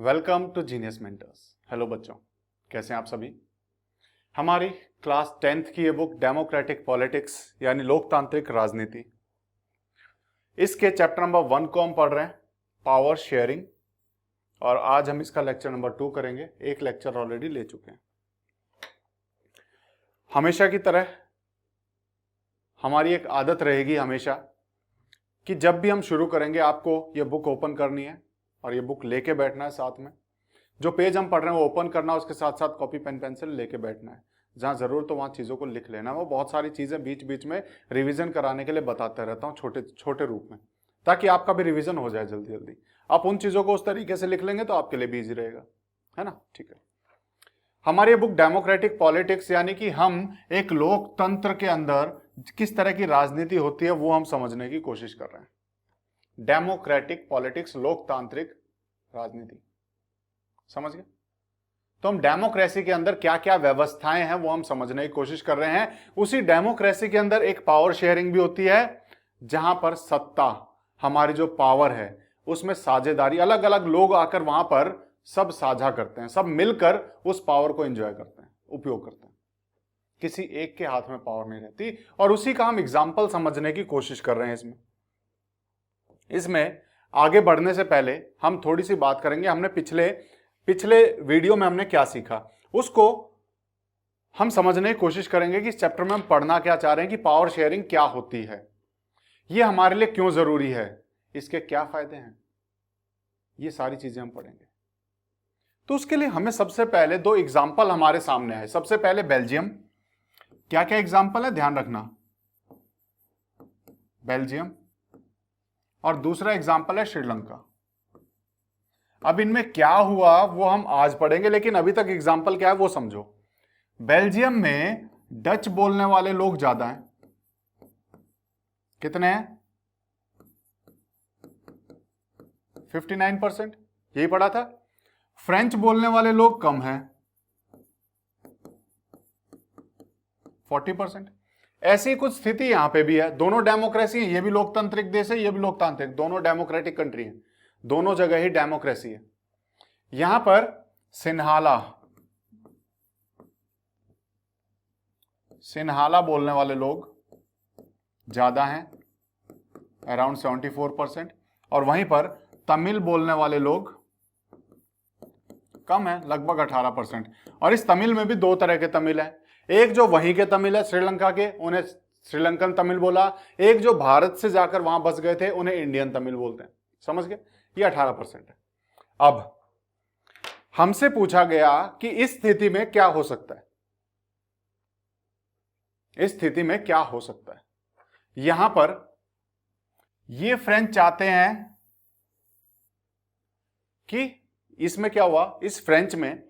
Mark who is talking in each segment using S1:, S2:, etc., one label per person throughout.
S1: Welcome to Genius Mentors. Hello बच्चों, कैसे हैं आप सभी। हमारी क्लास 10th की ये बुक डेमोक्रेटिक पॉलिटिक्स यानी लोकतांत्रिक राजनीति, इसके चैप्टर नंबर 1 को हम पढ़ रहे हैं, पावर शेयरिंग। और आज हम इसका लेक्चर नंबर 2 करेंगे। एक लेक्चर ऑलरेडी ले चुके हैं। हमेशा की तरह हमारी एक आदत रहेगी हमेशा कि जब भी हम शुरू करेंगे आपको ये बुक ओपन करनी है और ये बुक लेके बैठना है। साथ में जो पेज हम पढ़ रहे हैं वो ओपन करना है, उसके साथ साथ कॉपी पेन पेंसिल लेके बैठना है। जहां जरूरत हो वहां चीजों को लिख लेना है। वो बहुत सारी चीजें बीच बीच में रिवीजन कराने के लिए बताता रहता हूँ छोटे छोटे रूप में, ताकि आपका भी रिवीजन हो जाए जल्दी जल्दी। आप उन चीजों को उस तरीके से लिख लेंगे तो आपके लिए भी ईजी रहेगा, है ना। ठीक है, हमारी ये बुक डेमोक्रेटिक पॉलिटिक्स यानी कि हम एक लोकतंत्र के अंदर किस तरह की राजनीति होती है वो हम समझने की कोशिश कर रहे हैं। डेमोक्रेटिक पॉलिटिक्स, लोकतांत्रिक राजनीति, समझ गए। तो हम डेमोक्रेसी के अंदर क्या क्या व्यवस्थाएं हैं वो हम समझने की कोशिश कर रहे हैं। उसी डेमोक्रेसी के अंदर एक पावर शेयरिंग भी होती है, जहां पर सत्ता, हमारी जो पावर है उसमें साझेदारी, अलग अलग लोग आकर वहां पर सब साझा करते हैं, सब मिलकर उस पावर को एंजॉय करते हैं, उपयोग करते हैं। किसी एक के हाथ में पावर नहीं रहती। और उसी का हम एग्जाम्पल समझने की कोशिश कर रहे हैं। इसमें आगे बढ़ने से पहले हम थोड़ी सी बात करेंगे। हमने पिछले वीडियो में हमने क्या सीखा उसको हम समझने की कोशिश करेंगे कि इस चैप्टर में हम पढ़ना क्या चाह रहे हैं, कि पावर शेयरिंग क्या होती है, ये हमारे लिए क्यों जरूरी है, इसके क्या फायदे हैं, ये सारी चीजें हम पढ़ेंगे। तो उसके लिए हमें सबसे पहले दो एग्जाम्पल हमारे सामने है। सबसे पहले बेल्जियम। क्या क्या एग्जाम्पल है ध्यान रखना, बेल्जियम, और दूसरा एग्जाम्पल है श्रीलंका। अब इनमें क्या हुआ वो हम आज पढ़ेंगे, लेकिन अभी तक एग्जाम्पल क्या है वो समझो। बेल्जियम में डच बोलने वाले लोग ज्यादा हैं। कितने हैं? 59%, यही पढ़ा था। फ्रेंच बोलने वाले लोग कम हैं, 40%। ऐसी कुछ स्थिति यहां पे भी है। दोनों डेमोक्रेसी है, ये भी लोकतांत्रिक देश है, ये भी लोकतांत्रिक, दोनों डेमोक्रेटिक कंट्री है, दोनों जगह ही डेमोक्रेसी है। यहां पर सिन्हाला बोलने वाले लोग ज्यादा हैं, अराउंड 74%। और वहीं पर तमिल बोलने वाले लोग कम है, लगभग 18%। और इस तमिल में भी दो तरह के तमिल है। एक जो वहीं के तमिल है श्रीलंका के, उन्हें श्रीलंकन तमिल बोला। एक जो भारत से जाकर वहां बस गए थे उन्हें इंडियन तमिल बोलते हैं, समझ गए। ये 18% है। अब हमसे पूछा गया कि इस स्थिति में क्या हो सकता है, इस स्थिति में क्या हो सकता है। यहां पर ये फ्रेंच चाहते हैं कि इसमें क्या हुआ, इस फ्रेंच में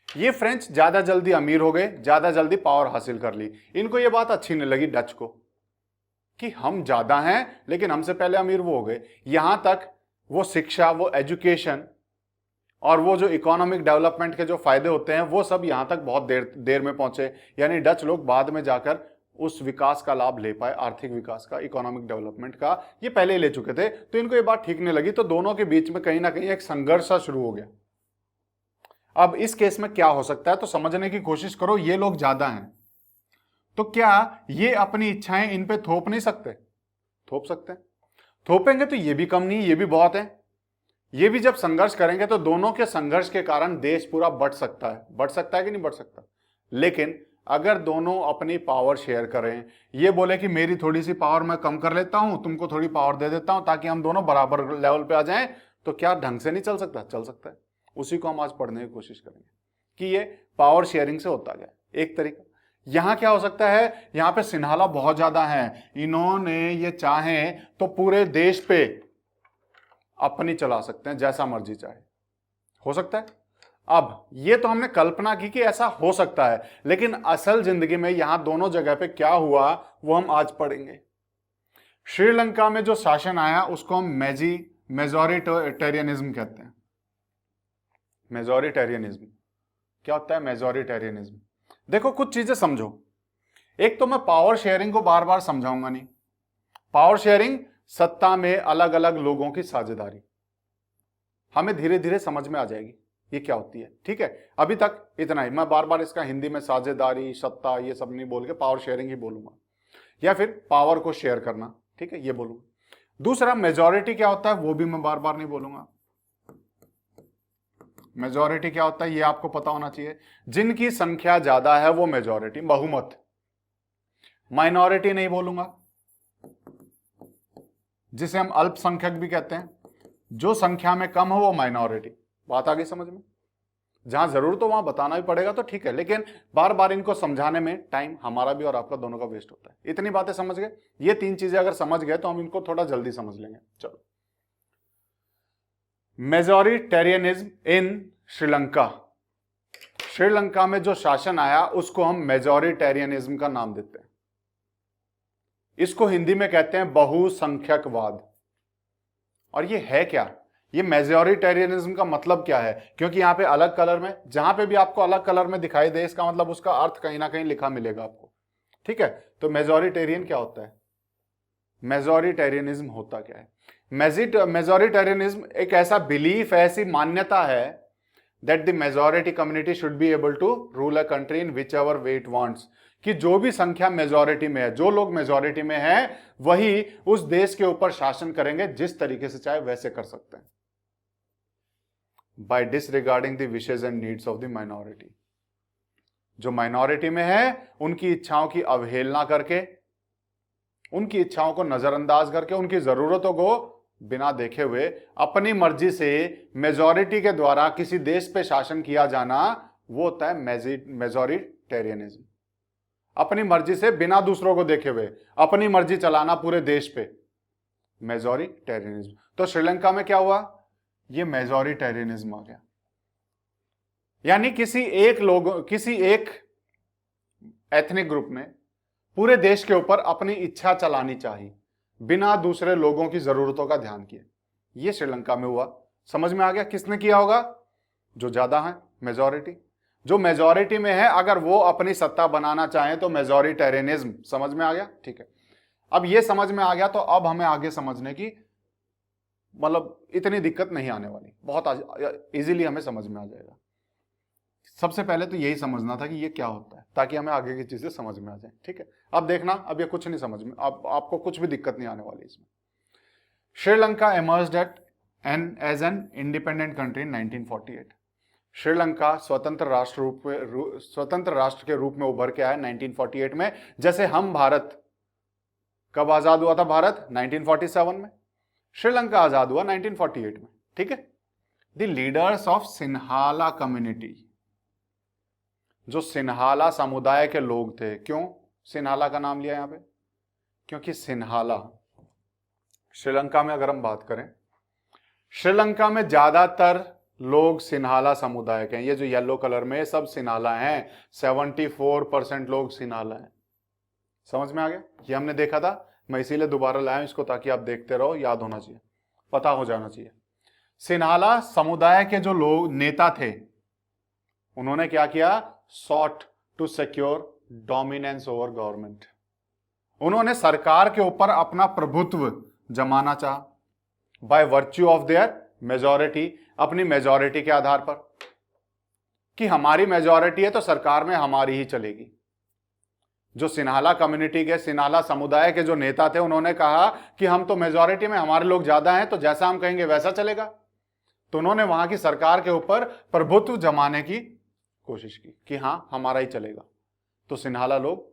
S1: ये फ्रेंच ज्यादा जल्दी अमीर हो गए, ज्यादा जल्दी पावर हासिल कर ली। इनको ये बात अच्छी नहीं लगी डच को कि हम ज्यादा हैं लेकिन हमसे पहले अमीर वो हो गए। यहां तक वो शिक्षा, वो एजुकेशन और वो जो इकोनॉमिक डेवलपमेंट के जो फायदे होते हैं वो सब यहां तक बहुत देर में पहुंचे। यानी डच लोग बाद में जाकर उस विकास का लाभ ले पाए, आर्थिक विकास का, इकोनॉमिक डेवलपमेंट का। ये पहले ही ले चुके थे, तो इनको ये बात ठीक नहीं लगी। तो दोनों के बीच में कहीं ना कहीं एक संघर्ष शुरू हो गया। अब इस केस में क्या हो सकता है तो समझने की कोशिश करो। ये लोग ज्यादा हैं तो क्या ये अपनी इच्छाएं इन पे थोप नहीं सकते? थोप सकते हैं। थोपेंगे तो ये भी कम नहीं, ये भी बहुत है। ये भी जब संघर्ष करेंगे तो दोनों के संघर्ष के कारण देश पूरा बढ़ सकता है। बढ़ सकता है कि नहीं बढ़ सकता? लेकिन अगर दोनों अपनी पावर शेयर करें, ये बोले कि मेरी थोड़ी सी पावर मैं कम कर लेता हूं, तुमको थोड़ी पावर दे देता हूं ताकि हम दोनों बराबर लेवल पे आ जाएं, तो क्या ढंग से नहीं चल सकता? चल सकता है। उसी को हम आज पढ़ने की कोशिश करेंगे कि ये पावर शेयरिंग से होता गया एक तरीका। यहां क्या हो सकता है, यहां पे सिन्हाला बहुत ज्यादा है, इन्होंने ये चाहे तो पूरे देश पे अपनी चला सकते हैं, जैसा मर्जी चाहे, हो सकता है। अब ये तो हमने कल्पना की कि ऐसा हो सकता है, लेकिन असल जिंदगी में यहां दोनों जगह पे क्या हुआ वो हम आज पढ़ेंगे। श्रीलंका में जो शासन आया उसको हम मेजोरिटेरियनिज्म कहते हैं। मेजोरिटेरियनिज्म क्या होता है? मेजोरिटेरियनिज्म, देखो कुछ चीजें समझो। एक तो मैं पावर शेयरिंग को बार बार समझाऊंगा नहीं। पावर शेयरिंग सत्ता में अलग अलग लोगों की साझेदारी, हमें धीरे धीरे समझ में आ जाएगी। ये क्या होती है। ठीक है, अभी तक इतना ही। मैं बार बार इसका हिंदी में साझेदारी, सत्ता, ये सब नहीं बोल के पावर शेयरिंग ही बोलूंगा, या फिर पावर को शेयर करना। ठीक है, ये बोलूंगा। दूसरा मेजॉरिटी क्या होता है वो भी मैं बार बार नहीं बोलूंगा। मेजॉरिटी क्या होता है ये आपको पता होना चाहिए। जिनकी संख्या ज्यादा है वो मेजॉरिटी, बहुमत। माइनॉरिटी नहीं बोलूंगा, जिसे हम अल्पसंख्यक भी कहते हैं। जो संख्या में कम हो वो माइनॉरिटी। बात आ गई समझ में? जहां जरूर तो वहां बताना भी पड़ेगा तो ठीक है, लेकिन बार बार इनको समझाने में टाइम हमारा भी और आपका दोनों का वेस्ट होता है। इतनी बातें समझ गए? ये 3 चीजें अगर समझ गए तो हम इनको थोड़ा जल्दी समझ लेंगे। चलो, मेजॉरिटेरियनिज्म इन श्रीलंका। श्रीलंका में जो शासन आया उसको हम मेजॉरिटेरियनिज्म का नाम देते हैं। इसको हिंदी में कहते हैं बहुसंख्यकवाद। और ये है क्या? ये मेजॉरिटेरियनिज्म का मतलब क्या है? क्योंकि यहां पे अलग कलर में, जहां पे भी आपको अलग कलर में दिखाई दे, इसका मतलब उसका अर्थ कहीं ना कहीं लिखा मिलेगा आपको। ठीक है, तो मेजॉरिटेरियन क्या होता है? मेजॉरिटेरियनिज्म होता क्या है? मेजॉरिटेरियनिज्म एक ऐसा बिलीफ, ऐसी मान्यता है that the majority community should be able to rule a country in whichever way it wants. कि जो भी संख्या मेजॉरिटी में है, जो लोग मेजॉरिटी में हैं, वही उस देश के ऊपर शासन करेंगे जिस तरीके से चाहे वैसे कर सकते हैं, by disregarding the wishes and needs of the minority. जो माइनॉरिटी में है उनकी इच्छाओं की अवहेलना करके, उनकी इच्छाओं को नजरअंदाज करके, उनकी जरूरतों को बिना देखे हुए अपनी मर्जी से मेजॉरिटी के द्वारा किसी देश पे शासन किया जाना, वो होता है मेजॉरिटेरियनिज्म। अपनी मर्जी से बिना दूसरों को देखे हुए अपनी मर्जी चलाना पूरे देश पे, मेजॉरिटेरियनिज्म। तो श्रीलंका में क्या हुआ? ये मेजॉरिटेरियनिज्म आ गया। यानी किसी एक एथनिक ग्रुप में पूरे देश के ऊपर अपनी इच्छा चलानी चाहिए बिना दूसरे लोगों की जरूरतों का ध्यान किए। ये श्रीलंका में हुआ। समझ में आ गया किसने किया होगा? जो ज्यादा है, मेजॉरिटी। जो मेजॉरिटी में है अगर वो अपनी सत्ता बनाना चाहे तो मेजॉरिटेरियनिज्म। समझ में आ गया? ठीक है, अब ये समझ में आ गया तो अब हमें आगे समझने की मतलब इतनी दिक्कत नहीं आने वाली, बहुत इजीली हमें समझ में आ जाएगा। सबसे पहले तो यही समझना था कि ये क्या होता है, ताकि हमें आगे की चीजें समझ में आ जाए। ठीक है, अब देखना, अब ये कुछ नहीं समझ में, अब आपको कुछ भी दिक्कत नहीं आने वाली इसमें। Sri Lanka emerged as an independent country in 1948। Sri Lanka स्वतंत्र राष्ट्र के रूप में उभर के आया 1948 में। जैसे हम भारत, कब आजाद हुआ था भारत? 1947 में। श्रीलंका आजाद हुआ 1948 में। ठीक है, the leaders of Sinhala community, जो सिन्हाला समुदाय के लोग थे। क्यों सिन्हाला का नाम लिया यहां पे? क्योंकि सिन्हाला, श्रीलंका में अगर हम बात करें, श्रीलंका में ज्यादातर लोग सिन्हाला समुदाय के हैं। ये जो येलो कलर में सब सिन्हाला हैं, 74% लोग सिन्हाला हैं। समझ में आ गया? ये हमने देखा था, मैं इसीलिए दोबारा लाया इसको ताकि आप देखते रहो, याद होना चाहिए, पता हो जाना चाहिए। सिन्हाला समुदाय के जो लोग नेता थे, उन्होंने क्या किया? Sought to secure dominance over government. उन्होंने सरकार के ऊपर अपना प्रभुत्व जमाना चाहा by virtue of their majority, अपनी मेजॉरिटी के आधार पर, कि हमारी मेजॉरिटी है तो सरकार में हमारी ही चलेगी। जो सिन्हाला कम्युनिटी के, सिन्हाला समुदाय के जो नेता थे, उन्होंने कहा कि हम तो मेजॉरिटी में, हमारे लोग ज्यादा हैं, तो जैसा हम कहेंगे वैसा चलेगा। तो उन्होंने वहां की सरकार के ऊपर प्रभुत्व जमाने की कोशिश की कि हां हमारा ही चलेगा। तो सिन्हाला लोग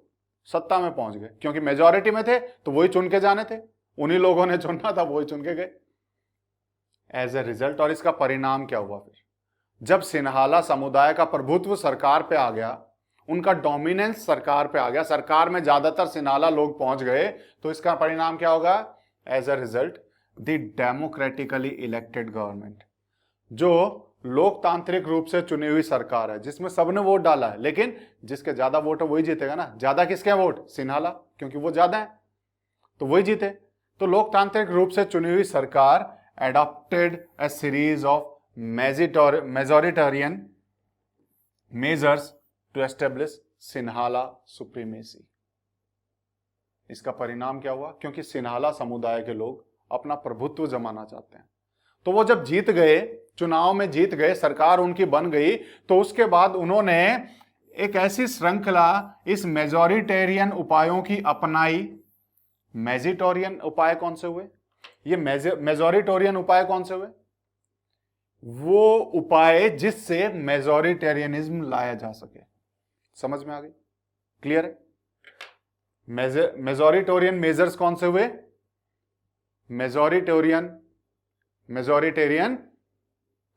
S1: सत्ता में पहुंच गए, क्योंकि मेजॉरिटी में थे तो वही चुन के जाने थे, उन्हीं लोगों ने चुनना था, वही चुन के गए एज ए रिजल्ट। और इसका परिणाम क्या हुआ फिर? जब सिन्हाला समुदाय का प्रभुत्व सरकार पे आ गया, उनका डोमिनेंस सरकार पे आ गया, सरकार में ज्यादातर सिन्हाला लोग पहुंच गए, तो इसका परिणाम क्या होगा? As a result the democratically elected government, जो लोकतांत्रिक रूप से चुनी हुई सरकार है, जिसमें सबने वोट डाला है, लेकिन जिसके ज्यादा वोट है वही जीतेगा ना। ज्यादा किसके वोट? सिन्हाला, क्योंकि वो ज्यादा है तो वही जीते। तो लोकतांत्रिक रूप से चुनी हुई सरकार adopted a series of majoritarian measures to establish Sinhala supremacy। इसका परिणाम क्या हुआ? क्योंकि सिन्हाला समुदाय के लोग अपना प्रभुत्व जमाना चाहते हैं, तो वो जब जीत गए चुनाव में जीत गए, सरकार उनकी बन गई, तो उसके बाद उन्होंने एक ऐसी श्रृंखला इस मेजॉरिटेरियन उपायों की अपनाई। मेजिटोरियन उपाय कौन से हुए? ये मेजॉरिटोरियन उपाय कौन से हुए? वो उपाय जिससे मेजॉरिटेरियनिज्म लाया जा सके। समझ में आ गई? क्लियर है? मेजॉरिटोरियन मेजर्स कौन से हुए? मेजॉरिटेरियन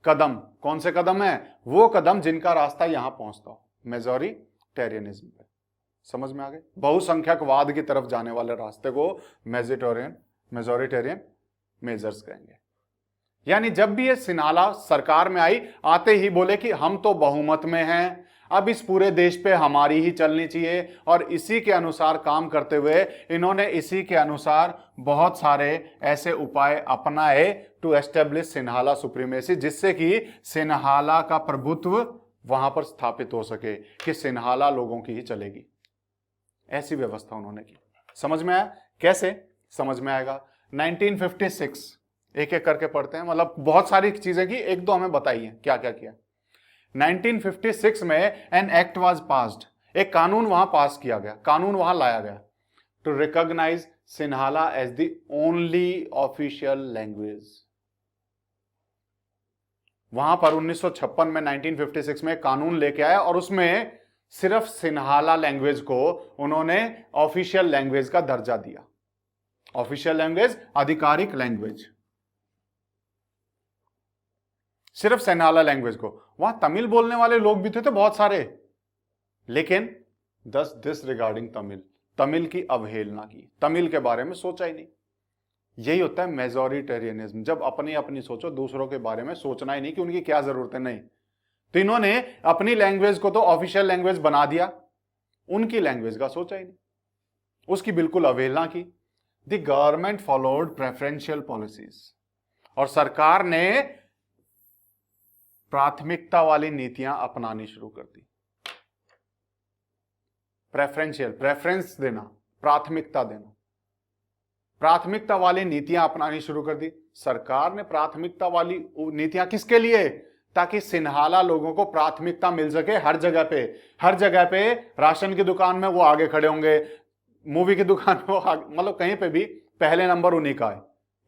S1: कदम। कौन से कदम है? वो कदम जिनका रास्ता यहां पहुंचता हो, मेजॉरिटेरियनिज्म पे। समझ में आ गए? बहुसंख्यकवाद की तरफ जाने वाले रास्ते को मेजॉरिटेरियन मेजर्स कहेंगे। यानी जब भी ये सिन्हाला सरकार में आई, आते ही बोले कि हम तो बहुमत में हैं, अब इस पूरे देश पे हमारी ही चलनी चाहिए, और इसी के अनुसार काम करते हुए इन्होंने इसी के अनुसार बहुत सारे ऐसे उपाय अपनाए टू एस्टेब्लिश सिन्हाला सुप्रीमेसी, जिससे कि सिन्हाला का प्रभुत्व वहां पर स्थापित हो सके कि सिन्हाला लोगों की ही चलेगी। ऐसी व्यवस्था उन्होंने की। समझ में आया? कैसे समझ में आएगा? 1956, एक एक करके पढ़ते हैं, मतलब बहुत सारी चीजें की, एक दो हमें बताइए क्या क्या किया। 1956 में एन एक्ट वाज पास्ड, एक कानून वहां पास किया गया, कानून वहां लाया गया, to recognise Sinhala as the only official language. वहां पर 1956 में 1956 में कानून लेके आया और उसमें सिर्फ सिन्हाला लैंग्वेज को उन्होंने ऑफिशियल लैंग्वेज का दर्जा दिया। ऑफिशियल लैंग्वेज, आधिकारिक लैंग्वेज, सिर्फ सिन्हाला लैंग्वेज को। वहां तमिल बोलने वाले लोग भी थे बहुत सारे, लेकिन दिस रिगार्डिंग तमिल, तमिल की अवहेलना की, तमिल के बारे में सोचा ही नहीं। यही होता है मेजॉरिटेरियनिज्म, जब अपनी अपनी सोचो, दूसरों के बारे में सोचना ही नहीं कि उनकी क्या जरूरत है। नहीं, तो इन्होंने अपनी लैंग्वेज को तो ऑफिशियल लैंग्वेज बना दिया, उनकी लैंग्वेज का सोचा ही नहीं, उसकी बिल्कुल अवहेलना की। The government followed preferential policies, और सरकार ने प्राथमिकता वाली नीतियां अपनानी शुरू कर दी। प्रेफरेंशियल, प्रेफरेंस देना, प्राथमिकता देना, प्राथमिकता वाली नीतियां अपनानी शुरू कर दी। सरकार ने प्राथमिकता वाली नीतियां किसके लिए? ताकि सिन्हाला लोगों को प्राथमिकता मिल सके हर जगह पे। हर जगह पे राशन की दुकान में वो आगे खड़े होंगे, मूवी की दुकान में वो मतलब कहीं पे भी पहले नंबर उन्हीं का है।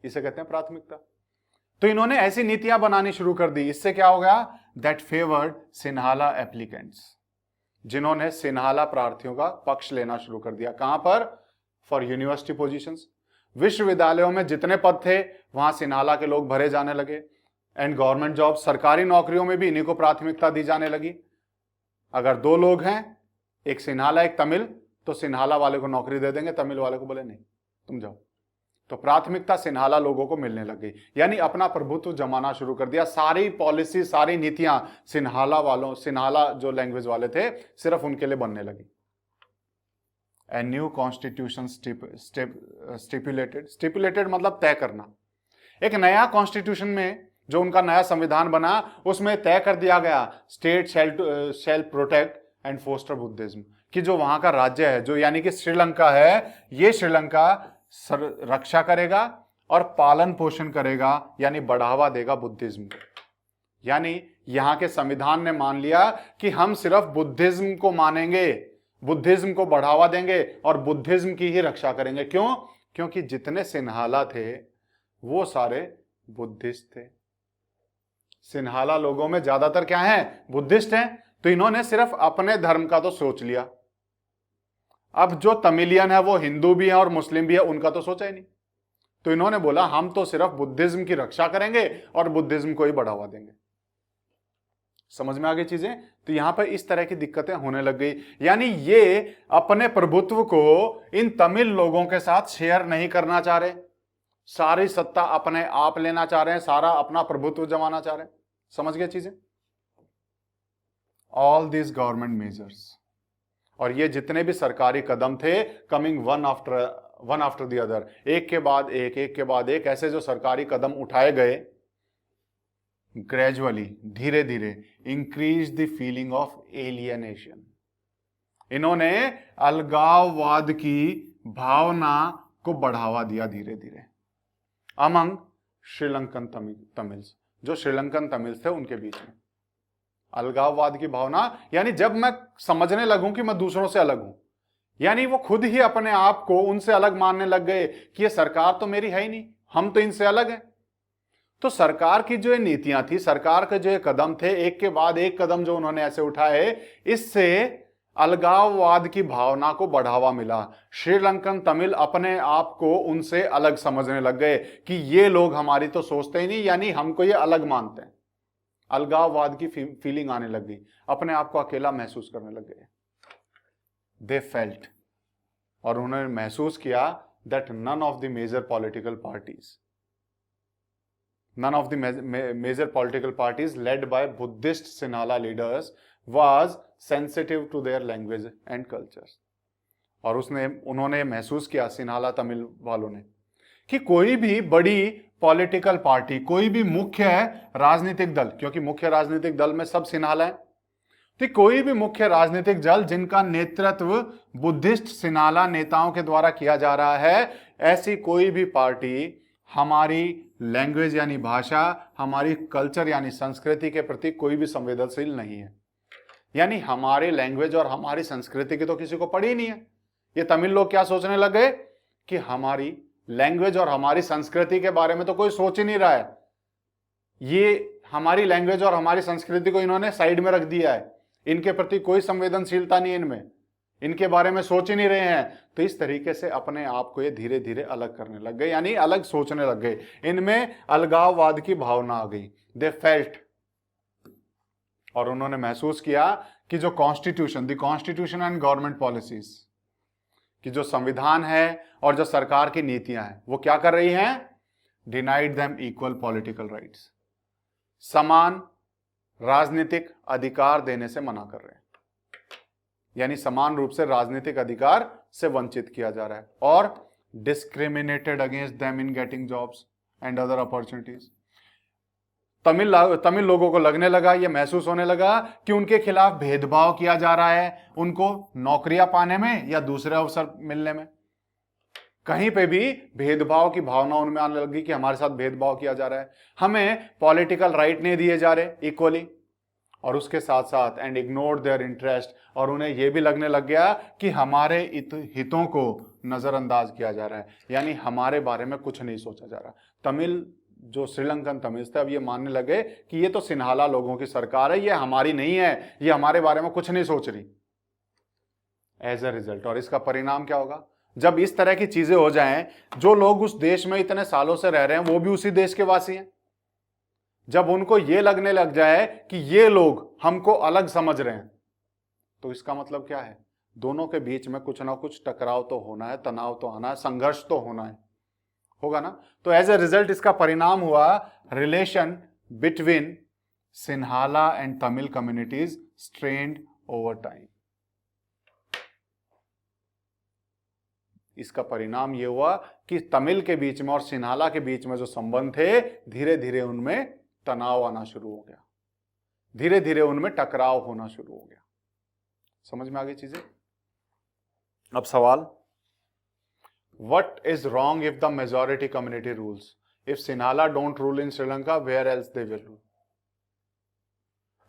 S1: इसे कहते हैं प्राथमिकता। तो इन्होंने ऐसी नीतियां बनानी शुरू कर दी। इससे क्या हो गया? दैट फेवर्ड सिन्हाला एप्लीकेंट्स, जिन्होंने सिन्हाला प्रार्थियों का पक्ष लेना शुरू कर दिया। कहां पर? फॉर यूनिवर्सिटी पोजीशंस, विश्वविद्यालयों में जितने पद थे वहां सिन्हाला के लोग भरे जाने लगे। एंड गवर्नमेंट जॉब, सरकारी नौकरियों में भी इन्हीं को प्राथमिकता दी जाने लगी। अगर दो लोग हैं, एक सिन्हाला एक तमिल, तो सिन्हाला वाले को नौकरी दे देंगे, तमिल वाले को बोले नहीं तुम जाओ। तो प्राथमिकता सिन्हाला लोगों को मिलने लगी, यानी अपना प्रभुत्व जमाना शुरू कर दिया। सारी पॉलिसी, सारी नीतियां सिन्हाला वालों, सिन्हाला जो लैंग्वेज वाले थे, सिर्फ उनके लिए बनने लगी। ए न्यू कॉन्स्टिट्यूशन स्टिपुलेटेड मतलब तय करना। एक नया कॉन्स्टिट्यूशन में जो उनका नया संविधान बना, उसमें तय कर दिया गया state shall protect and foster Buddhism, कि जो वहां का राज्य है, जो यानी कि श्रीलंका है, ये श्रीलंका रक्षा करेगा और पालन पोषण करेगा, यानी बढ़ावा देगा बुद्धिज्म को। यानी यहां के संविधान ने मान लिया कि हम सिर्फ बुद्धिज्म को मानेंगे, बुद्धिज्म को बढ़ावा देंगे और बुद्धिज्म की ही रक्षा करेंगे। क्यों? क्योंकि जितने सिन्हाला थे वो सारे बुद्धिस्ट थे। सिन्हाला लोगों में ज्यादातर क्या हैं? बुद्धिस्ट हैं। तो इन्होंने सिर्फ अपने धर्म का तो सोच लिया। अब जो तमिलियन है वो हिंदू भी है और मुस्लिम भी है, उनका तो सोचा ही नहीं। तो इन्होंने बोला हम तो सिर्फ बुद्धिज्म की रक्षा करेंगे और बुद्धिज्म को ही बढ़ावा देंगे। समझ में आ गई चीजें? तो यहां पर इस तरह की दिक्कतें होने लग गई। यानी ये अपने प्रभुत्व को इन तमिल लोगों के साथ शेयर नहीं करना चाह रहे, सारी सत्ता अपने आप लेना चाह रहे हैं, सारा अपना प्रभुत्व जमाना चाह रहे हैं। समझ गए चीजें? ऑल दिस गवर्नमेंट मेजर्स, और ये जितने भी सरकारी कदम थे, coming one after the other, एक के बाद एक, एक के बाद एक, ऐसे जो सरकारी कदम उठाए गए, ग्रेजुअली, धीरे धीरे, increase the feeling of alienation. इन्होंने अलगाववाद की भावना को बढ़ावा दिया धीरे धीरे अमंग श्रीलंकन तमिल्स, जो श्रीलंकन तमिल थे उनके बीच में। अलगाववाद की भावना यानी जब मैं समझने लगूं कि मैं दूसरों से अलग हूं, यानी वो खुद ही अपने आप को उनसे अलग मानने लग गए कि ये सरकार तो मेरी है ही नहीं, हम तो इनसे अलग हैं। तो सरकार की जो नीतियां थी, सरकार के जो कदम थे, एक के बाद एक कदम जो उन्होंने ऐसे उठाए, इससे अलगाववाद की भावना को बढ़ावा मिला। श्रीलंकन तमिल अपने आप को उनसे अलग समझने लग गए कि ये लोग हमारी तो सोचते ही नहीं, यानी हमको ये अलग मानते हैं। अलगाववाद की फीलिंग आने लग गई, अपने आप को अकेला महसूस करने लग गए। दे फेल्ट, और उन्होंने महसूस किया that none of the major political parties led by Buddhist Sinhala leaders was sensitive to their language and cultures। और उन्होंने महसूस किया, सिन्हाला तमिल वालों ने, कि कोई भी बड़ी पॉलिटिकल पार्टी, कोई भी मुख्य राजनीतिक दल, क्योंकि मुख्य राजनीतिक दल में सब सिन्हाला है, तो कोई भी मुख्य राजनीतिक दल जिनका नेतृत्व बुद्धिस्ट सिन्हाला नेताओं के द्वारा किया जा रहा है, ऐसी कोई भी पार्टी हमारी लैंग्वेज यानी भाषा, हमारी कल्चर यानी संस्कृति के प्रति कोई भी संवेदनशील नहीं है। यानी हमारे लैंग्वेज और हमारी संस्कृति की तो किसी को पड़ी ही नहीं है। ये तमिल लोग क्या सोचने लग गए कि हमारी लैंग्वेज और हमारी संस्कृति के बारे में तो कोई सोच ही नहीं रहा है, ये हमारी लैंग्वेज और हमारी संस्कृति को इन्होंने साइड में रख दिया है, इनके प्रति कोई संवेदनशीलता नहीं, इनमें इनके बारे में सोच ही नहीं रहे हैं। तो इस तरीके से अपने आप को ये धीरे धीरे अलग करने लग गए, यानी अलग सोचने लग गए, इनमें अलगाववाद की भावना आ गई। दे फेल्ट, और उन्होंने महसूस किया कि जो the constitution and government policies, कि जो संविधान है और जो सरकार की नीतियां हैं, वो क्या कर रही हैं, denied them equal political rights, समान राजनीतिक अधिकार देने से मना कर रहे हैं, यानी समान रूप से राजनीतिक अधिकार से वंचित किया जा रहा है, और discriminated against them in getting jobs and other opportunities. Tamil लोगों को लगने लगा, ये महसूस होने लगा कि उनके खिलाफ भेदभाव किया जा रहा है, उनको नौकरियां पाने में या दूसरे अवसर मिलने में, कहीं पे भी भेदभाव की भावना उनमें आने लगी कि हमारे साथ भेदभाव किया जा रहा है, हमें पॉलिटिकल राइट नहीं दिए जा रहे इक्वली, और उसके साथ साथ एंड इग्नोर्ड देयर इंटरेस्ट, और उन्हें यह भी लगने लग गया कि हमारे हितों को नजरअंदाज किया जा रहा है, यानी हमारे बारे में कुछ नहीं सोचा जा रहा। तमिल जो श्रीलंकन तमिल थे अब ये मानने लगे कि ये तो सिन्हाला लोगों की सरकार है, ये हमारी नहीं है, ये हमारे बारे में कुछ नहीं सोच रही। एज अ रिजल्ट, और इसका परिणाम क्या होगा, जब इस तरह की चीजें हो जाएं, जो लोग उस देश में इतने सालों से रह रहे हैं वो भी उसी देश के वासी हैं, जब उनको ये लगने लग जाए कि ये लोग हमको अलग समझ रहे हैं, तो इसका मतलब क्या है, दोनों के बीच में कुछ ना कुछ टकराव तो होना है, तनाव तो आना है, संघर्ष तो होना है, होगा ना। तो एज ए रिजल्ट इसका परिणाम हुआ relation between Sinhala and Tamil communities strained over time. इसका परिणाम यह हुआ कि तमिल के बीच में और सिन्हाला के बीच में जो संबंध थे, धीरे धीरे उनमें तनाव आना शुरू हो गया, धीरे धीरे उनमें टकराव होना शुरू हो गया। समझ में आ गई चीजें। अब सवाल, what is wrong if the majority community rules, if Sinhala don't rule in Sri Lanka where else they will rule.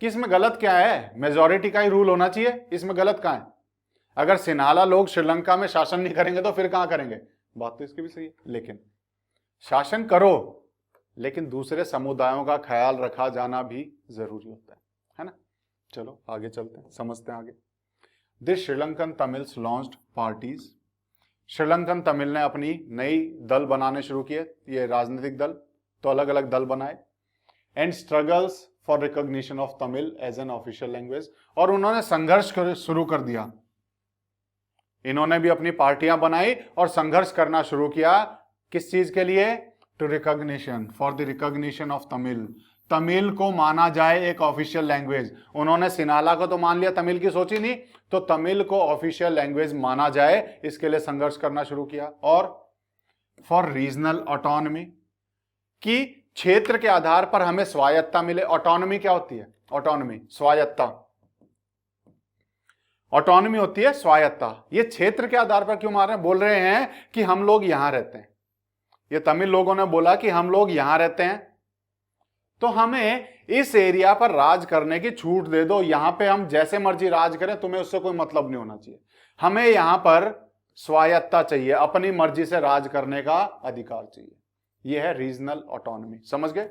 S1: कि इसमें गलत क्या है, मेजॉरिटी का ही रूल होना चाहिए, इसमें गलत कहां है। अगर सिन्हाला लोग श्रीलंका में शासन नहीं करेंगे तो फिर कहां करेंगे, बात तो इसकी भी सही है, लेकिन शासन करो, लेकिन दूसरे समुदायों का ख्याल रखा जाना भी जरूरी होता है ना। चलो आगे चलते हैं, समझते हैं आगे। This Sri Lankan Tamils launched parties, Sri Lankan Tamil ने अपनी नई दल बनाने शुरू किए, ये राजनीतिक दल, तो अलग अलग दल बनाए, and struggles for recognition of Tamil as an official language, और उन्होंने संघर्ष शुरू कर दिया। इन्होंने भी अपनी पार्टियां बनाई और संघर्ष करना शुरू किया, किस चीज के लिए, to recognition, for the recognition of Tamil, Tamil को माना जाए एक ऑफिशियल लैंग्वेज। उन्होंने सिन्हाला को तो मान लिया, तमिल की सोची नहीं, तो तमिल को ऑफिशियल लैंग्वेज माना जाए, इसके लिए संघर्ष करना शुरू किया। और फॉर रीजनल ऑटोनॉमी, कि क्षेत्र के आधार पर हमें स्वायत्ता मिले। ऑटोनॉमी क्या होती है, ऑटोनॉमी स्वायत्ता, ऑटोनॉमी होती है स्वायत्ता। ये क्षेत्र के आधार पर क्यों मार रहे हैं, बोल रहे हैं कि हम लोग यहां रहते हैं, ये तमिल लोगों ने बोला कि हम लोग यहां रहते हैं, तो हमें इस एरिया पर राज करने की छूट दे दो, यहां पे हम जैसे मर्जी राज करें, तुम्हें उससे कोई मतलब नहीं होना चाहिए। हमें यहां पर स्वायत्ता चाहिए, अपनी मर्जी से राज करने का अधिकार चाहिए। यह है रीजनल ऑटोनॉमी, समझ गए?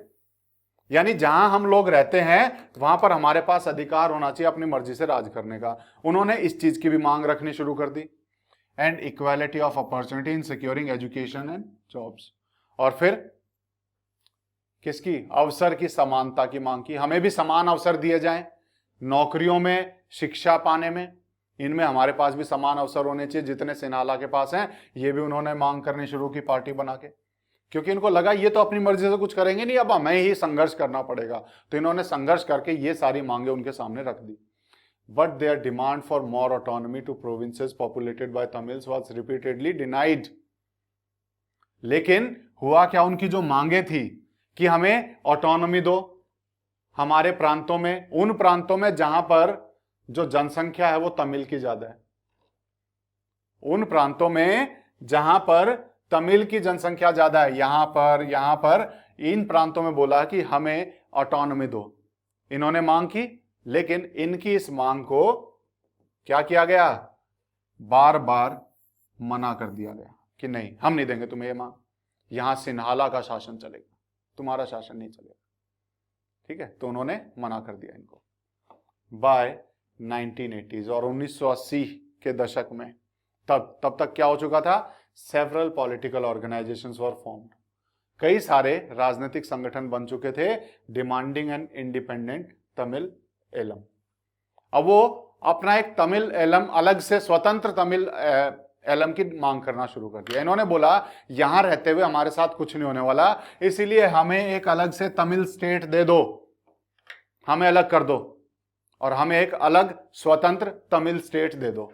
S1: यानी जहां हम लोग रहते हैं वहां पर हमारे पास अधिकार होना चाहिए अपनी मर्जी से राज करने का। उन्होंने इस चीज की भी मांग रखनी शुरू कर दी। And equality of opportunity in securing education and jobs. और फिर किसकी? अवसर की समानता की मांग की। हमें भी समान अवसर दिए जाएं नौकरियों में, शिक्षा पाने में, इनमें हमारे पास भी समान अवसर होने चाहिए जितने सिन्हाला के पास हैं। ये भी उन्होंने मांग करनी शुरू की पार्टी बना के, क्योंकि इनको लगा ये तो अपनी मर्जी से कुछ करेंगे नहीं, अब हमें ही संघर्ष करना पड़ेगा। तो इन्होंने संघर्ष करके ये सारी मांगे उनके सामने रख दी। But their demand for more autonomy to provinces populated by Tamils was repeatedly denied. लेकिन हुआ क्या, उनकी जो मांगे थी कि हमें ऑटोनॉमी दो हमारे प्रांतों में, उन प्रांतों में जहां पर जो जनसंख्या है वो तमिल की ज्यादा है, उन प्रांतों में जहां पर तमिल की जनसंख्या ज्यादा है, यहां पर इन प्रांतों में बोला कि हमें ऑटोनॉमी दो। इन्होंने मांग की, लेकिन इनकी इस मांग को क्या किया गया? बार बार मना कर दिया गया कि नहीं, हम नहीं देंगे तुम्हें ये मांग, यहां सिन्हाला का शासन चलेगा, तुम्हारा शासन नहीं चलेगा। ठीक है, तो उन्होंने मना कर दिया इनको। बाय 1980s और 1980 के दशक में तब तक क्या हो चुका था? Several political organisations were formed. कई सारे राजनीतिक संगठन बन चुके थे demanding an independent Tamil Eelam. अब वो अपना एक तमिल एलम, अलग से स्वतंत्र तमिल एलम की मांग करना शुरू कर दिया। इन्होंने बोला यहां रहते हुए हमारे साथ कुछ नहीं होने वाला, इसीलिए हमें एक अलग से तमिल स्टेट दे दो, हमें अलग कर दो और हमें एक अलग स्वतंत्र तमिल स्टेट दे दो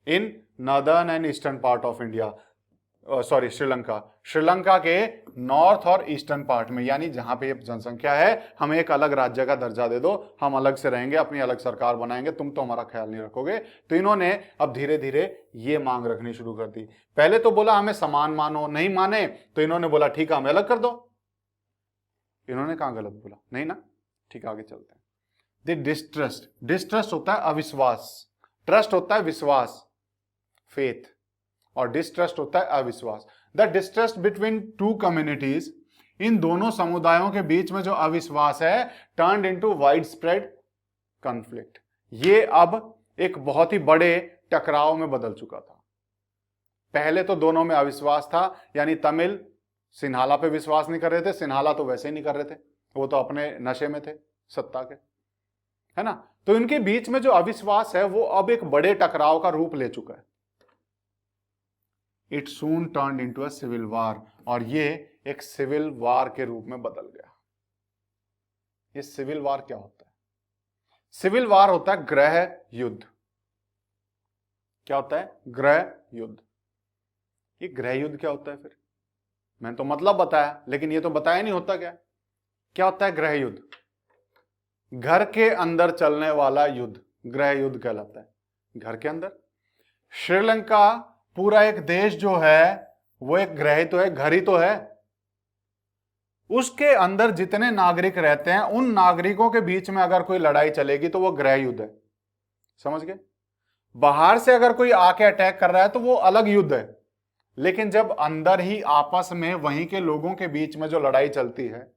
S1: in northern and eastern part of India, sorry Sri Lanka के नॉर्थ और ईस्टर्न पार्ट में, यानी जहां पे जनसंख्या है, हमें एक अलग राज्य का दर्जा दे दो, हम अलग से रहेंगे, अपनी अलग सरकार बनाएंगे, तुम तो हमारा ख्याल नहीं रखोगे। तो इन्होंने अब धीरे धीरे ये मांग रखनी शुरू कर दी। पहले तो बोला हमें समान मानो, नहीं माने तो इन्होंने बोला ठीक है हमें अलग कर दो। इन्होंने कहां गलत बोला? नहीं ना। ठीक, आगे चलते हैं। द डिस्ट्रस्ट, डिस्ट्रस्ट होता है अविश्वास, ट्रस्ट होता है विश्वास, फेथ, और डिस्ट्रस्ट होता है अविश्वास। The distrust between two communities, इन दोनों समुदायों के बीच में जो अविश्वास है, turned into widespread conflict. ये अब एक बहुत ही बड़े टकराव में बदल चुका था। पहले तो दोनों में अविश्वास था, यानी तमिल सिन्हाला पे विश्वास नहीं कर रहे थे, सिन्हाला तो वैसे ही नहीं कर रहे थे, वो तो अपने नशे में थे सत्ता के, है ना। तो इनके बीच में जो अविश्वास है वो अब एक बड़े टकराव का रूप ले चुका है। It soon turned into a civil war, और ये एक सिविल वार के रूप में बदल गया। ये सिविल वार क्या होता है? सिविल वार होता है गृह युद्ध। क्या होता है? गृह युद्ध। ये गृह युद्ध क्या होता है फिर? मैंने तो मतलब बताया, लेकिन ये तो बताया नहीं होता क्या। क्या होता है गृह युद्ध? घर के अंदर चलने वाला युद्ध गृह युद्ध कहलाता है। घर के अंदर श्रीलंका पूरा एक देश जो है वो एक गृह तो है, घर ही तो है। उसके अंदर जितने नागरिक रहते हैं उन नागरिकों के बीच में अगर कोई लड़ाई चलेगी तो वो गृह युद्ध है। समझ गए? बाहर से अगर कोई आके अटैक कर रहा है तो वो अलग युद्ध है, लेकिन जब अंदर ही आपस में वहीं के लोगों के बीच में जो लड़ाई चलती है,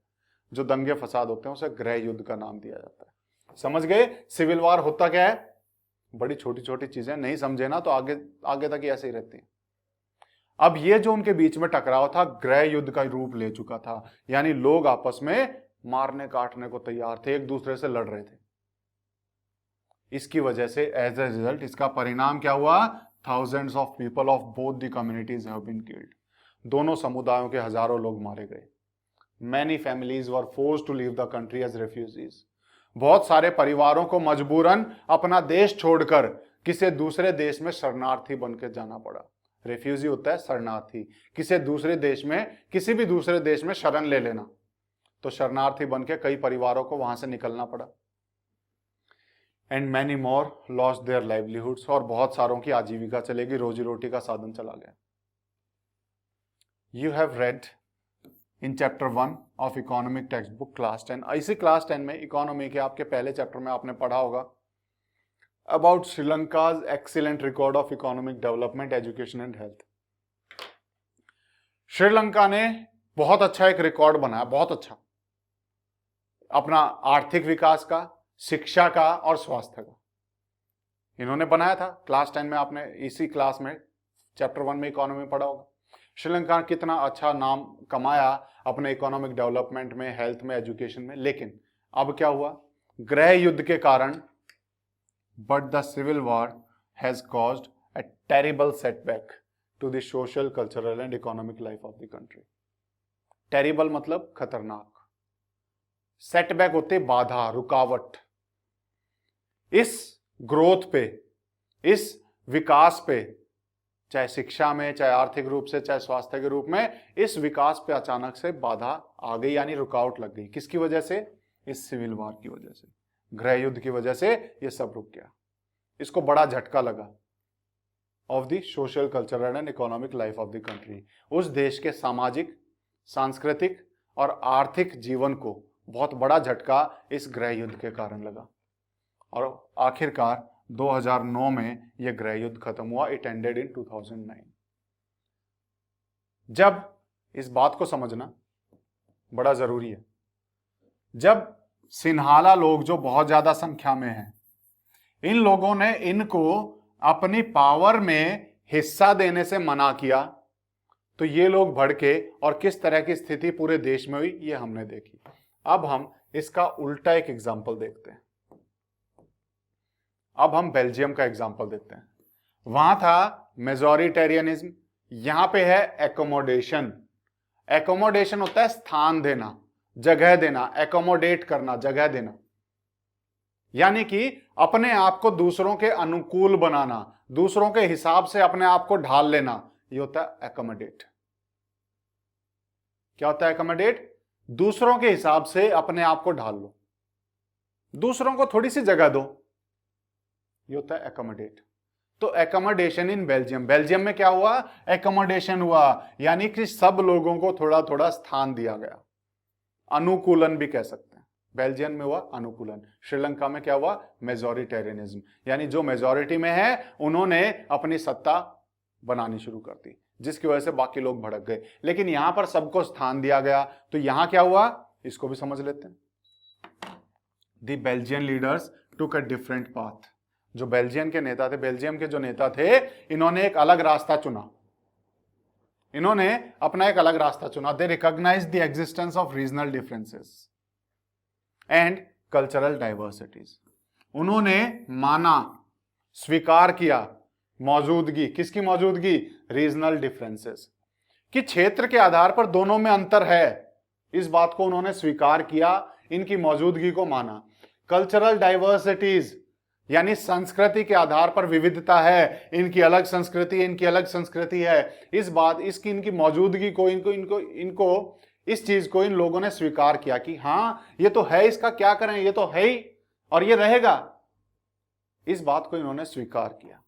S1: जो दंगे फसाद होते हैं, उसे गृह युद्ध का नाम दिया जाता है। समझ गए? सिविल वार होता क्या है? बड़ी छोटी छोटी चीजें, नहीं समझे ना तो आगे आगे तक ऐसे ही रहती हैं। अब ये जो उनके बीच में टकराव था गृह युद्ध का रूप ले चुका था, यानी लोग आपस में मारने काटने को तैयार थे, एक दूसरे से लड़ रहे थे। इसकी वजह से एज ए रिजल्ट, इसका परिणाम क्या हुआ? Thousands of people of both the communities have been killed. दोनों समुदायों के हजारों लोग मारे गए। Many families were forced to leave the country as refugees. बहुत सारे परिवारों को मजबूरन अपना देश छोड़कर किसी दूसरे देश में शरणार्थी बनकर जाना पड़ा। रेफ्यूजी होता है शरणार्थी, किसी दूसरे देश में, किसी भी दूसरे देश में शरण ले लेना। तो शरणार्थी बनकर कई परिवारों को वहां से निकलना पड़ा। And many more lost their livelihoods, और बहुत सारों की आजीविका चलेगी, रोजी रोटी का साधन चला गया। You have read in chapter 1 of economic text book class 10। इसी क्लास 10 में इकोनॉमी के आपके पहले चैप्टर में आपने पढ़ा होगा about Sri Lanka's excellent record of economic development, education and health. Sri Lanka ने बहुत अच्छा एक रिकॉर्ड बनाया, बहुत अच्छा, अपना आर्थिक विकास का, शिक्षा का और स्वास्थ्य का इन्होंने बनाया था। क्लास 10 में आपने इसी क्लास में चैप्टर 1 में इकोनॉमी पढ़ा होगा। श्रीलंका ने कितना अच्छा नाम कमाया अपने इकोनॉमिक डेवलपमेंट में, हेल्थ में, एजुकेशन में। लेकिन अब क्या हुआ, गृह युद्ध के कारण, but the civil war has caused a terrible setback to the social, cultural and economic life of the country. Terrible मतलब खतरनाक, सेटबैक होते बाधा, रुकावट। इस ग्रोथ पे, इस विकास पे, चाहे शिक्षा में, चाहे आर्थिक रूप से, चाहे स्वास्थ्य के रूप में, इस विकास पे अचानक से बाधा आ गई, यानी रुकावट लग गई। किसकी वजह से? इस सिविल वॉर की वजह से, गृह युद्ध की वजह से ये सब रुक गया। इसको बड़ा झटका लगा of the social, cultural and economic life of the country. उस देश के सामाजिक, सांस्कृतिक और आर्थिक जीवन को बहुत बड़ा झटका इस गृह युद्ध के कारण लगा और आखिरकार 2009 में यह गृह युद्ध खत्म हुआ। It ended in 2009। जब इस बात को समझना बड़ा जरूरी है, जब सिन्हाला लोग जो बहुत ज्यादा संख्या में हैं, इन लोगों ने इनको अपनी पावर में हिस्सा देने से मना किया, तो ये लोग भड़के और किस तरह की स्थिति पूरे देश में हुई ये हमने देखी। अब हम इसका उल्टा एक एग्जाम्पल देखते हैं। अब हम बेल्जियम का एग्जाम्पल देखते हैं। वहां था मेजॉरिटेरियनिज्म, यहां पे है एकोमोडेशन। एकोमोडेशन होता है स्थान देना, जगह देना, एकोमोडेट करना, जगह देना, यानी कि अपने आप को दूसरों के अनुकूल बनाना, दूसरों के हिसाब से अपने आप को ढाल लेना, ये होता है एकोमोडेट। क्या होता है एकोमोडेट? दूसरों के हिसाब से अपने आप को ढाल लो, दूसरों को थोड़ी सी जगह दो, ये होता है एकोमोडेट। तो एकोमोडेशन इन बेल्जियम, बेल्जियम में क्या हुआ? एकोमोडेशन हुआ, यानी कि सब लोगों को थोड़ा थोड़ा स्थान दिया गया। अनुकूलन भी कह सकते हैं। बेल्जियम में हुआ अनुकूलन, श्रीलंका में क्या हुआ? मेजॉरिटेरियनिज्म, यानी जो मेजॉरिटी में है उन्होंने अपनी सत्ता बनानी शुरू कर दी, जिसकी वजह से बाकी लोग भड़क गए। लेकिन यहां पर सबको स्थान दिया गया, तो यहां क्या हुआ इसको भी समझ लेते हैं। The Belgian leaders took a different path. जो बेल्जियम के नेता थे, बेल्जियम के जो नेता थे, इन्होंने एक अलग रास्ता चुना, इन्होंने अपना एक अलग रास्ता चुना। They recognise the existence of regional differences and cultural diversities. उन्होंने माना, स्वीकार किया मौजूदगी, किसकी मौजूदगी? रीजनल डिफरेंसेस, कि क्षेत्र के आधार पर दोनों में अंतर है, इस बात को उन्होंने स्वीकार किया, इनकी मौजूदगी को माना। कल्चरल डाइवर्सिटीज, यानी संस्कृति के आधार पर विविधता है, इनकी अलग संस्कृति, इनकी अलग संस्कृति है, इस बात, इसकी, इनकी मौजूदगी को, इनको इस चीज को इन लोगों ने स्वीकार किया कि हाँ ये तो है, इसका क्या करें, ये तो है ही और ये रहेगा। इस बात को इन्होंने स्वीकार किया,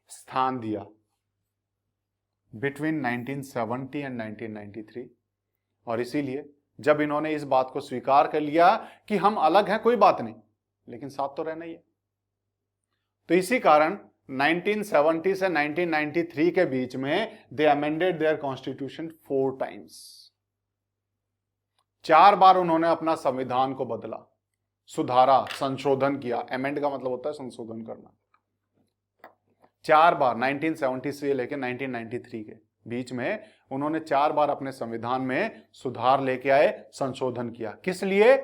S1: स्थान दिया बिटवीन 1970 एंड 1993। और इसीलिए जब इन्होंने इस बात को स्वीकार कर लिया कि हम अलग हैं, कोई बात नहीं, लेकिन साथ तो रहना ही है, तो इसी कारण 1970 से 1993 के बीच में दे अमेंडेड देयर कॉन्स्टिट्यूशन 4 टाइम्स। 4 बार उन्होंने अपना संविधान को बदला, सुधारा, संशोधन किया। अमेंड का मतलब होता है संशोधन करना। 4 बार 1970 से लेकर 1993 के बीच में उन्होंने 4 बार अपने संविधान में सुधार लेके आए, संशोधन किया। किस लिए?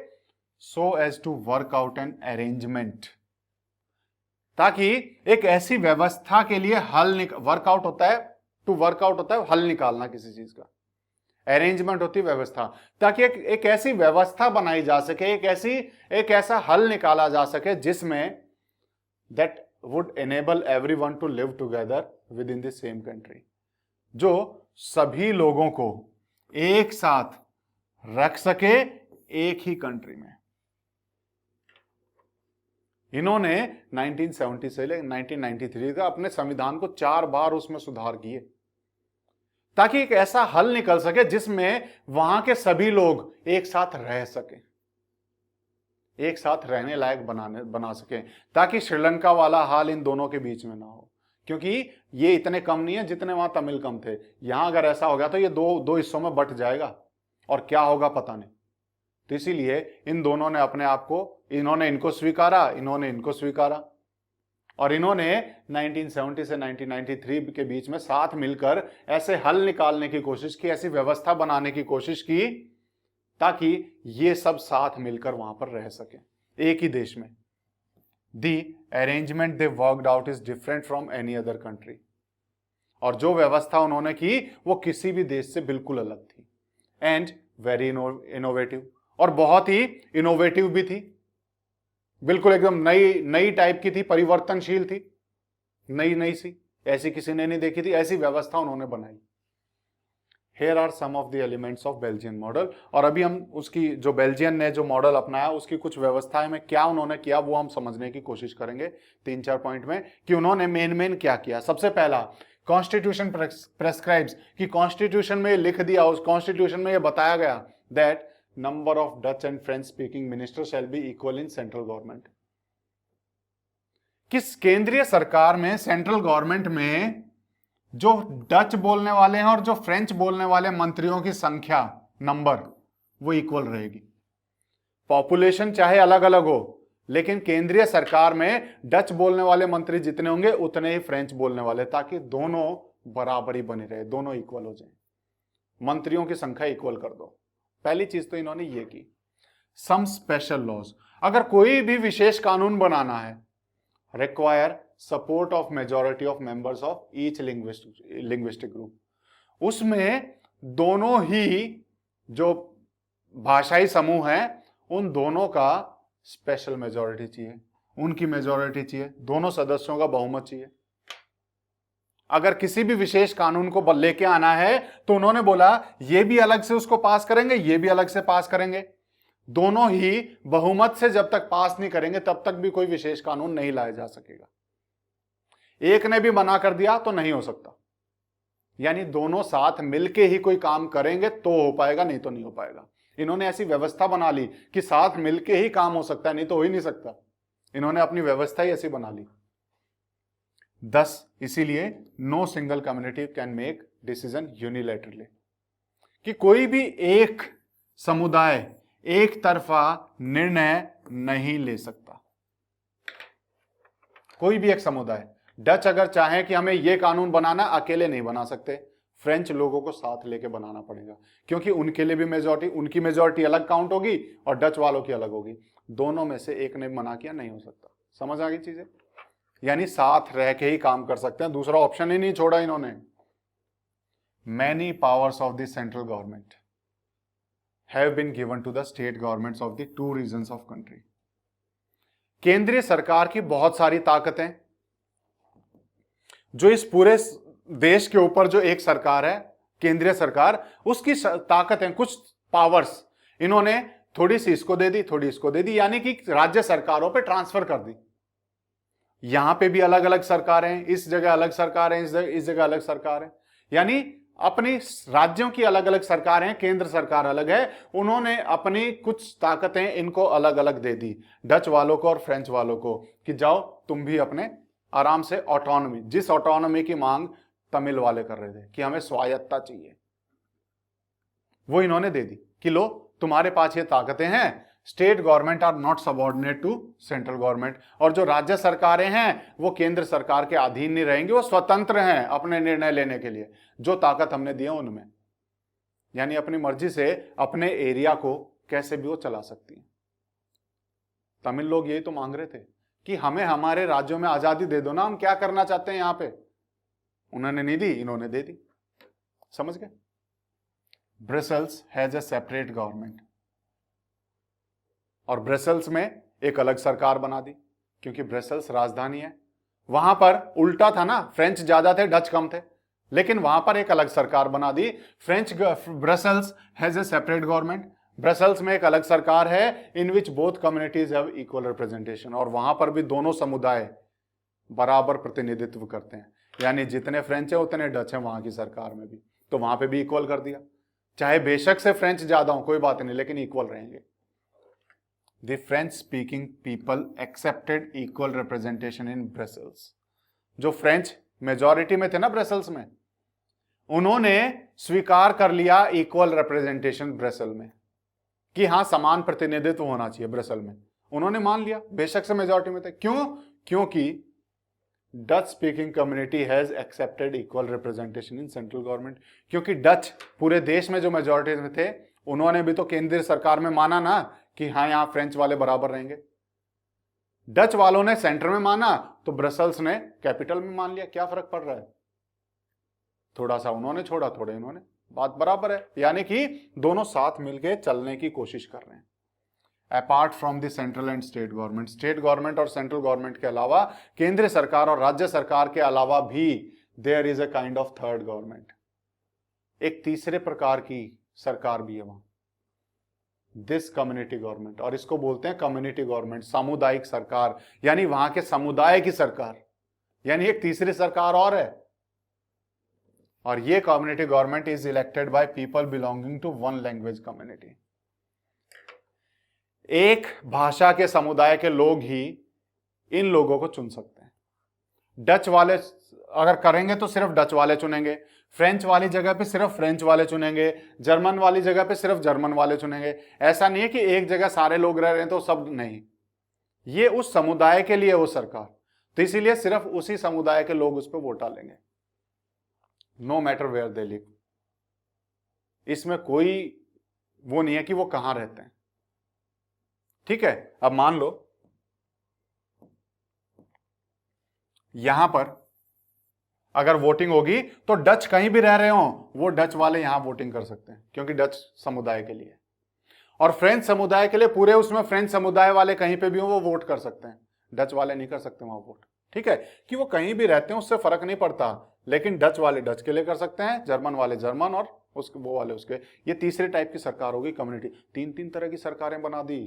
S1: So as to work out an arrangement, ताकि एक ऐसी व्यवस्था के लिए वर्कआउट होता है, टू वर्कआउट होता है हल निकालना किसी चीज का, अरेंजमेंट होती है व्यवस्था, ताकि एक ऐसी व्यवस्था बनाई जा सके, एक ऐसा हल निकाला जा सके जिसमें that would enable everyone to live together within the same country, जो सभी लोगों को एक साथ रख सके एक ही कंट्री में। इन्होंने 1970 से लेकर 1993 का अपने संविधान को 4 बार उसमें सुधार किए, ताकि एक ऐसा हल निकल सके जिसमें वहां के सभी लोग एक साथ रह सकें, एक साथ रहने लायक बना सकें, ताकि श्रीलंका वाला हाल इन दोनों के बीच में ना हो, क्योंकि ये इतने कम नहीं है जितने वहां तमिल कम थे। यहां अगर ऐसा हो गया तो ये दो हिस्सों में बंट जाएगा और क्या होगा पता नहीं। तो इसीलिए इन दोनों ने अपने आप को, इन्होंने इनको स्वीकारा, इन्होंने इनको स्वीकारा, और इन्होंने 1970 से 1993 के बीच में साथ मिलकर ऐसे हल निकालने की कोशिश की, ऐसी व्यवस्था बनाने की कोशिश की ताकि ये सब साथ मिलकर वहां पर रह सके एक ही देश में। The arrangement they worked out is different from any other country. और जो व्यवस्था उन्होंने की वो किसी भी देश से बिल्कुल अलग थी। एंड वेरी इनोवेटिव, और बहुत ही इनोवेटिव भी थी, बिल्कुल एकदम नई टाइप की थी, परिवर्तनशील थी, नई सी, ऐसी किसी ने नहीं देखी थी, ऐसी व्यवस्था उन्होंने बनाई। Here are some of the elements of Belgian model। और अभी हम उसकी, जो बेल्जियन ने जो मॉडल अपनाया उसकी कुछ व्यवस्थाएं में क्या उन्होंने किया वो हम समझने की कोशिश करेंगे 3-4 पॉइंट में, कि उन्होंने मेन क्या किया। सबसे पहला, कॉन्स्टिट्यूशन प्रेस्क्राइब्स, कि कॉन्स्टिट्यूशन में लिख दिया, उस कॉन्स्टिट्यूशन में ये बताया गया that number of Dutch and French speaking minister shall be equal in central government. किस केंद्रीय सरकार में, सेंट्रल गवर्नमेंट में जो डच बोलने वाले हैं और जो फ्रेंच बोलने वाले मंत्रियों की संख्या, नंबर, वो इक्वल रहेगी। पॉपुलेशन चाहे अलग अलग हो, लेकिन केंद्रीय सरकार में डच बोलने वाले मंत्री जितने होंगे उतने ही फ्रेंच बोलने वाले, ताकि दोनों बराबरी बनी रहे, दोनों इक्वल हो जाए, मंत्रियों की संख्या इक्वल कर दो। पहली चीज तो इन्होंने ये की। सम स्पेशल लॉज, अगर कोई भी विशेष कानून बनाना है, require support of majority of members of each linguistic group, उसमें दोनों ही जो भाषाई समूह हैं उन दोनों का स्पेशल मेजॉरिटी चाहिए, उनकी मेजॉरिटी चाहिए, दोनों सदस्यों का बहुमत चाहिए। अगर किसी भी विशेष कानून को लेके आना है तो उन्होंने बोला ये भी अलग से उसको पास करेंगे, ये भी अलग से पास करेंगे, दोनों ही बहुमत से जब तक पास नहीं करेंगे तब तक भी कोई विशेष कानून नहीं लाया जा सकेगा। एक ने भी मना कर दिया तो नहीं हो सकता, यानी दोनों साथ मिलके ही कोई काम करेंगे तो हो पाएगा, नहीं तो नहीं हो पाएगा। इन्होंने ऐसी व्यवस्था बना ली कि साथ मिलके ही काम हो सकता है, नहीं तो हो ही नहीं सकता। इन्होंने अपनी व्यवस्था ही ऐसी बना ली। 10 इसीलिए no single community can make decision unilaterally, कि कोई भी एक समुदाय एक तरफा निर्णय नहीं ले सकता। कोई भी एक समुदाय, डच अगर चाहे कि हमें यह कानून बनाना, अकेले नहीं बना सकते, फ्रेंच लोगों को साथ लेके बनाना पड़ेगा, क्योंकि उनके लिए भी मेजॉरिटी, उनकी मेजॉरिटी अलग काउंट होगी और डच वालों की अलग होगी। दोनों में से एक ने मना किया, नहीं हो सकता। समझ आ गई चीजें? यानी साथ रह के ही काम कर सकते हैं, दूसरा ऑप्शन ही नहीं छोड़ा इन्होंने। Many powers of the central government have been given to the state governments of the 2 regions of country. केंद्रीय सरकार की बहुत सारी ताकतें, जो इस पूरे देश के ऊपर जो एक सरकार है, केंद्रीय सरकार, उसकी ताकतें, कुछ पावर्स इन्होंने थोड़ी सी इसको दे दी, थोड़ी इसको दे दी, यानी कि राज्य सरकारों पे ट्रांसफर कर दी। यहां पे भी अलग अलग सरकार हैं, इस जगह अलग सरकार है, इस जगह अलग सरकार है, यानी अपनी राज्यों की अलग अलग सरकार हैं, केंद्र सरकार अलग है। उन्होंने अपनी कुछ ताकतें इनको अलग अलग दे दी, डच वालों को और फ्रेंच वालों को, कि जाओ तुम भी अपने आराम से ऑटोनॉमी, जिस ऑटोनॉमी की मांग तमिल वाले कर रहे थे कि हमें स्वायत्तता चाहिए, वो इन्होंने दे दी कि लो तुम्हारे पास ये ताकतें हैं, state government are not subordinate to central government, और जो राज्य सरकारें हैं वो केंद्र सरकार के अधीन नहीं रहेंगी, वो स्वतंत्र हैं अपने निर्णय लेने के लिए, जो ताकत हमने दी है उनमें, यानी अपनी मर्जी से अपने एरिया को कैसे भी वो चला सकती है। तमिल लोग यही तो मांग रहे थे कि हमें हमारे राज्यों में आजादी दे दो ना, हम क्या करना चाहते हैं यहां पे। उन्होंने नहीं दी, इन्होंने दे दी। समझ गए? Brussels has a separate government, और ब्रसेल्स में एक अलग सरकार बना दी, क्योंकि ब्रसेल्स राजधानी है। वहां पर उल्टा था ना, फ्रेंच ज्यादा थे, डच कम थे, लेकिन वहां पर एक अलग सरकार बना दी। Brussels has a separate government, Brussels में एक अलग सरकार है, in which both communities have equal representation, और वहां पर भी दोनों समुदाय बराबर प्रतिनिधित्व करते हैं, यानी जितने फ्रेंच है उतने डच हैं वहां की सरकार में भी, तो वहां पे भी इक्वल कर दिया, चाहे बेशक से फ्रेंच ज्यादा हो कोई बात नहीं, लेकिन इक्वल रहेंगे। The French speaking people accepted equal representation in Brussels. जो फ्रेंच मेजॉरिटी में थे ना ब्रसेल्स में, उन्होंने स्वीकार कर लिया इक्वल रिप्रेजेंटेशन ब्रसेल में, कि हां समान प्रतिनिधित्व होना चाहिए ब्रसेल में। उन्होंने मान लिया, बेशक से मेजॉरिटी में थे। क्यों? क्योंकि Dutch speaking community has accepted equal representation in central government. क्योंकि डच पूरे देश में जो मेजॉरिटी में थे, उन्होंने भी तो केंद्रीय सरकार में माना ना कि हाँ यहां फ्रेंच वाले बराबर रहेंगे। डच वालों ने सेंटर में माना, तो ब्रसेल्स ने कैपिटल में मान लिया। क्या फर्क पड़ रहा है? थोड़ा सा उन्होंने छोड़ा, थोड़े इन्होंने, बात बराबर है। यानी कि दोनों साथ मिलकर चलने की कोशिश कर रहे हैं। Apart from the central and state government, state government और सेंट्रल गवर्नमेंट के अलावा, केंद्रीय सरकार और राज्य सरकार के अलावा भी there is a kind of third government, एक तीसरे प्रकार की सरकार भी है वहां, दिस कम्युनिटी गवर्नमेंट। और इसको बोलते हैं कम्युनिटी गवर्नमेंट, सामुदायिक सरकार, यानी वहां के समुदाय की सरकार, यानी एक तीसरी सरकार और है। और ये community government is elected by people belonging to one language community. एक भाषा के समुदाय के लोग ही इन लोगों को चुन सकते हैं। डच वाले अगर करेंगे तो सिर्फ डच वाले चुनेंगे, फ्रेंच वाली जगह पे सिर्फ फ्रेंच वाले चुनेंगे, जर्मन वाली जगह पे सिर्फ जर्मन वाले चुनेंगे। ऐसा नहीं है कि एक जगह सारे लोग रह रहे हैं तो सब नहीं, ये उस समुदाय के लिए वो सरकार, तो इसीलिए सिर्फ उसी समुदाय के लोग उस पर वोट डालेंगे, no matter where they live. इसमें कोई वो नहीं है कि वो कहां रहते हैं। ठीक है, अब मान लो यहां पर अगर वोटिंग होगी तो डच कहीं भी रह रहे हो, वो डच वाले यहां वोटिंग कर सकते हैं, क्योंकि डच समुदाय के लिए। और फ्रेंच समुदाय के लिए पूरे उसमें फ्रेंच समुदाय वाले कहीं पे भी हो वो वोट कर सकते हैं, डच वाले नहीं कर सकते वहां वोट। ठीक है, कि वो कहीं भी रहते हैं उससे फर्क नहीं पड़ता, लेकिन डच वाले डच के लिए कर सकते हैं, जर्मन वाले जर्मन, और उसके वो वाले उसके। ये तीसरे टाइप की सरकार होगी कम्युनिटी। तीन तीन तरह की सरकारें बना दी।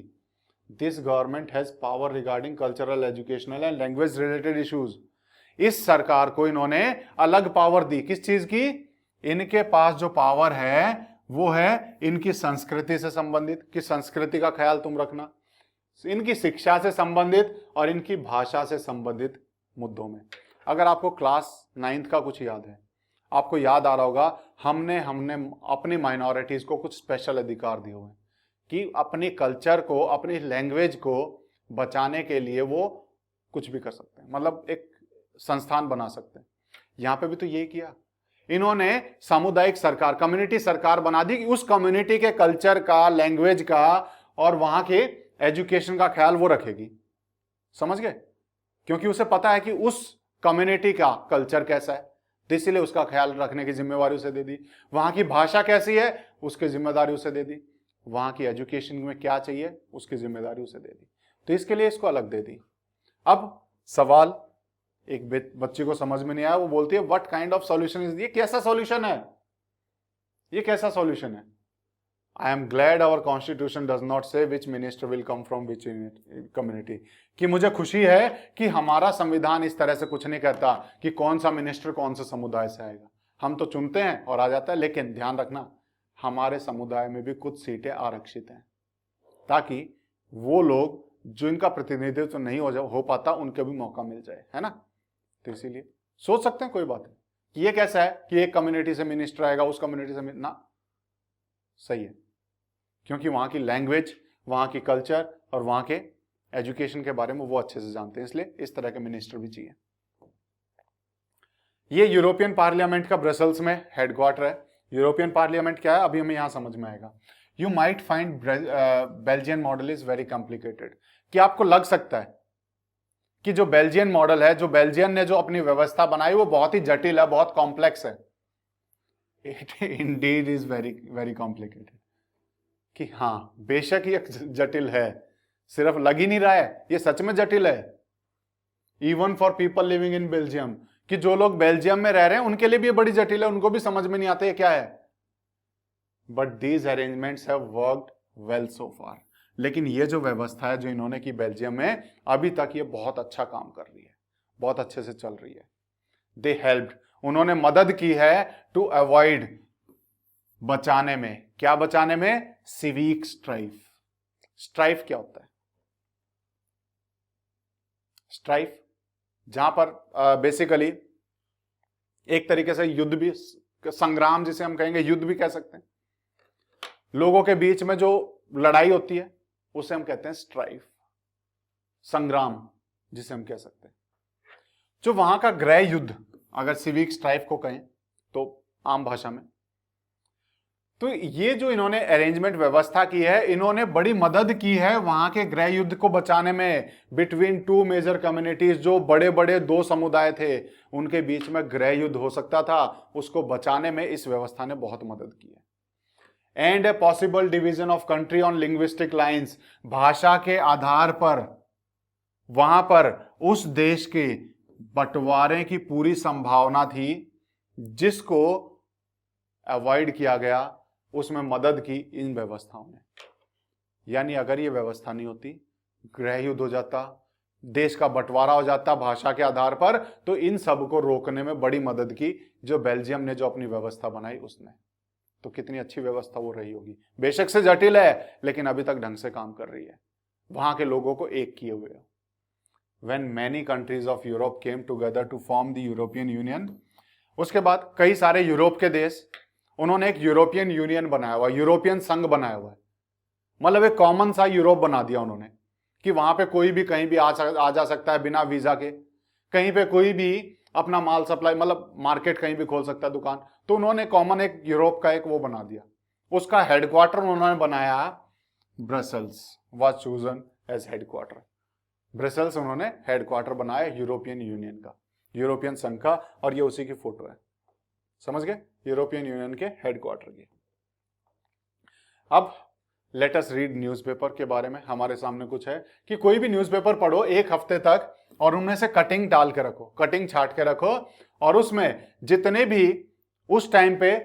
S1: This government has power regarding cultural, educational and language related issues. इस सरकार को इन्होंने अलग पावर दी, किस चीज की? इनके पास जो पावर है वो है इनकी संस्कृति से संबंधित, कि संस्कृति का ख्याल तुम रखना, इनकी शिक्षा से संबंधित और इनकी भाषा से संबंधित मुद्दों में। अगर आपको क्लास 9th का कुछ याद है, आपको याद आ रहा होगा, हमने अपनी माइनॉरिटीज को कुछ स्पेशल अधिकार दिए हुए हैं कि अपने कल्चर को, अपनी लैंग्वेज को बचाने के लिए वो कुछ भी कर सकते हैं, मतलब एक संस्थान बना सकते हैं। यहां पे भी तो ये किया इन्होंने, सामुदायिक सरकार, कम्युनिटी सरकार बना दी कि उस कम्युनिटी के कल्चर का, लैंग्वेज का और वहां के एजुकेशन का ख्याल वो रखेगी। समझ गए? क्योंकि उसे पता है कि उस कम्युनिटी का कल्चर कैसा है, तो इसीलिए उसका ख्याल रखने की जिम्मेवारी उसे दे दी। वहां की भाषा कैसी है उसकी जिम्मेदारी उसे दे दी, वहां की एजुकेशन में क्या चाहिए उसकी जिम्मेदारी उसे दे दी, तो इसके लिए इसको अलग दे दी। अब सवाल एक बच्ची को समझ में नहीं आया, वो बोलती है what kind of solution is, ये कैसा सॉल्यूशन है, ये कैसा सॉल्यूशन है? I am glad our constitution does not say which minister will come from which community. कि मुझे खुशी है कि हमारा संविधान इस तरह से कुछ नहीं कहता कि कौन सा मिनिस्टर कौन से समुदाय से आएगा। हम तो चुनते हैं और आ जाता है, लेकिन ध्यान रखना हमारे समुदाय में भी कुछ सीटें आरक्षित हैं, ताकि वो लोग जो इनका प्रतिनिधित्व नहीं हो पाता उनके भी मौका मिल जाए, है ना। तो इसीलिए सोच सकते हैं कोई बात है कि ये कैसा है कि एक कम्युनिटी से मिनिस्टर आएगा, उस कम्युनिटी से ना, सही है, क्योंकि वहां की लैंग्वेज, वहां की कल्चर और वहां के एजुकेशन के बारे में वो अच्छे से जानते हैं, इसलिए इस तरह के मिनिस्टर भी चाहिए। ये यूरोपियन पार्लियामेंट का ब्रसेल्स में हेडक्वार्टर है। यूरोपियन पार्लियामेंट क्या है अभी हमें यहां समझ में आएगा। You might find Belgian model is very complicated, कि आपको लग सकता है कि जो बेल्जियन मॉडल है, जो बेल्जियन ने जो अपनी व्यवस्था बनाई वो बहुत ही जटिल है, बहुत कॉम्प्लेक्स है। It Indeed is very very complicated, कि हां बेशक ये जटिल है, सिर्फ लग ही नहीं रहा है, ये सच में जटिल है। Even for people living in Belgium, कि जो लोग बेल्जियम में रह रहे हैं उनके लिए भी ये बड़ी जटिल है, उनको भी समझ में नहीं आता ये क्या है। But these arrangements have worked well so far. लेकिन ये जो व्यवस्था है जो इन्होंने की बेल्जियम में, अभी तक ये बहुत अच्छा काम कर रही है, बहुत अच्छे से चल रही है। दे हेल्प्ड, उन्होंने मदद की है टू अवॉइड बचाने में। क्या बचाने में? Civic strife. स्ट्राइफ क्या होता है? स्ट्राइफ जहां पर बेसिकली एक तरीके से युद्ध भी, संग्राम जिसे हम कहेंगे, युद्ध भी कह सकते हैं, लोगों के बीच में जो लड़ाई होती है उसे हम कहते हैं स्ट्राइफ, संग्राम जिसे हम कह सकते हैं। जो वहां का गृह युद्ध, अगर सिविक स्ट्राइफ को कहें तो आम भाषा में, तो ये जो इन्होंने अरेंजमेंट व्यवस्था की है, इन्होंने बड़ी मदद की है वहां के गृह युद्ध को बचाने में। बिटवीन टू मेजर कम्युनिटीज, जो बड़े बड़े दो समुदाय थे उनके बीच में गृह युद्ध हो सकता था, उसको बचाने में इस व्यवस्था ने बहुत मदद की है। And a possible division of country on linguistic lines, भाषा के आधार पर वहां पर उस देश के बंटवारे की पूरी संभावना थी, जिसको अवॉइड किया गया, उसमें मदद की इन व्यवस्थाओं ने। यानी अगर ये व्यवस्था नहीं होती, गृह युद्ध हो जाता, देश का बंटवारा हो जाता भाषा के आधार पर, तो इन सब को रोकने में बड़ी मदद की जो बेल्जियम ने जो अपनी व्यवस्था बनाई उसने। तो कितनी अच्छी व्यवस्था वो रही होगी। बेशक से जटिल है, लेकिन अभी तक ढंग से काम कर रही है, वहां के लोगों को एक किए हुए। When many countries of Europe came together to form the European Union, उसके बाद कई सारे यूरोप के देश, उन्होंने एक यूरोपियन यूनियन बनाया हुआ, यूरोपियन संघ बनाया हुआ है। मतलब एक कॉमन सा यूरोप बना दिया उन्होंने कि वहां पे कोई भी कहीं भी आ जा सकता है बिना वीजा के, कहीं पे कोई भी अपना माल सप्लाई, मतलब मार्केट कहीं भी खोल सकता है, दुकान। तो उन्होंने कॉमन एक यूरोप का एक वो बना दिया। उसका हेडक्वार्टर उन्होंने बनाया Brussels, was chosen as headquarter. Brussels उन्होंने हेडक्वार्टर बनाया यूरोपियन यूनियन का, यूरोपियन संघ का, और ये उसी की फोटो है, समझ गए, यूरोपियन यूनियन के हेडक्वार्टर की। अब लेट अस रीड न्यूज़पेपर के बारे में। हमारे सामने कुछ है कि कोई भी न्यूज़पेपर पढ़ो एक हफ्ते तक, और उनमें से कटिंग डाल के रखो, कटिंग छाट के रखो, और उसमें जितने भी उस टाइम पे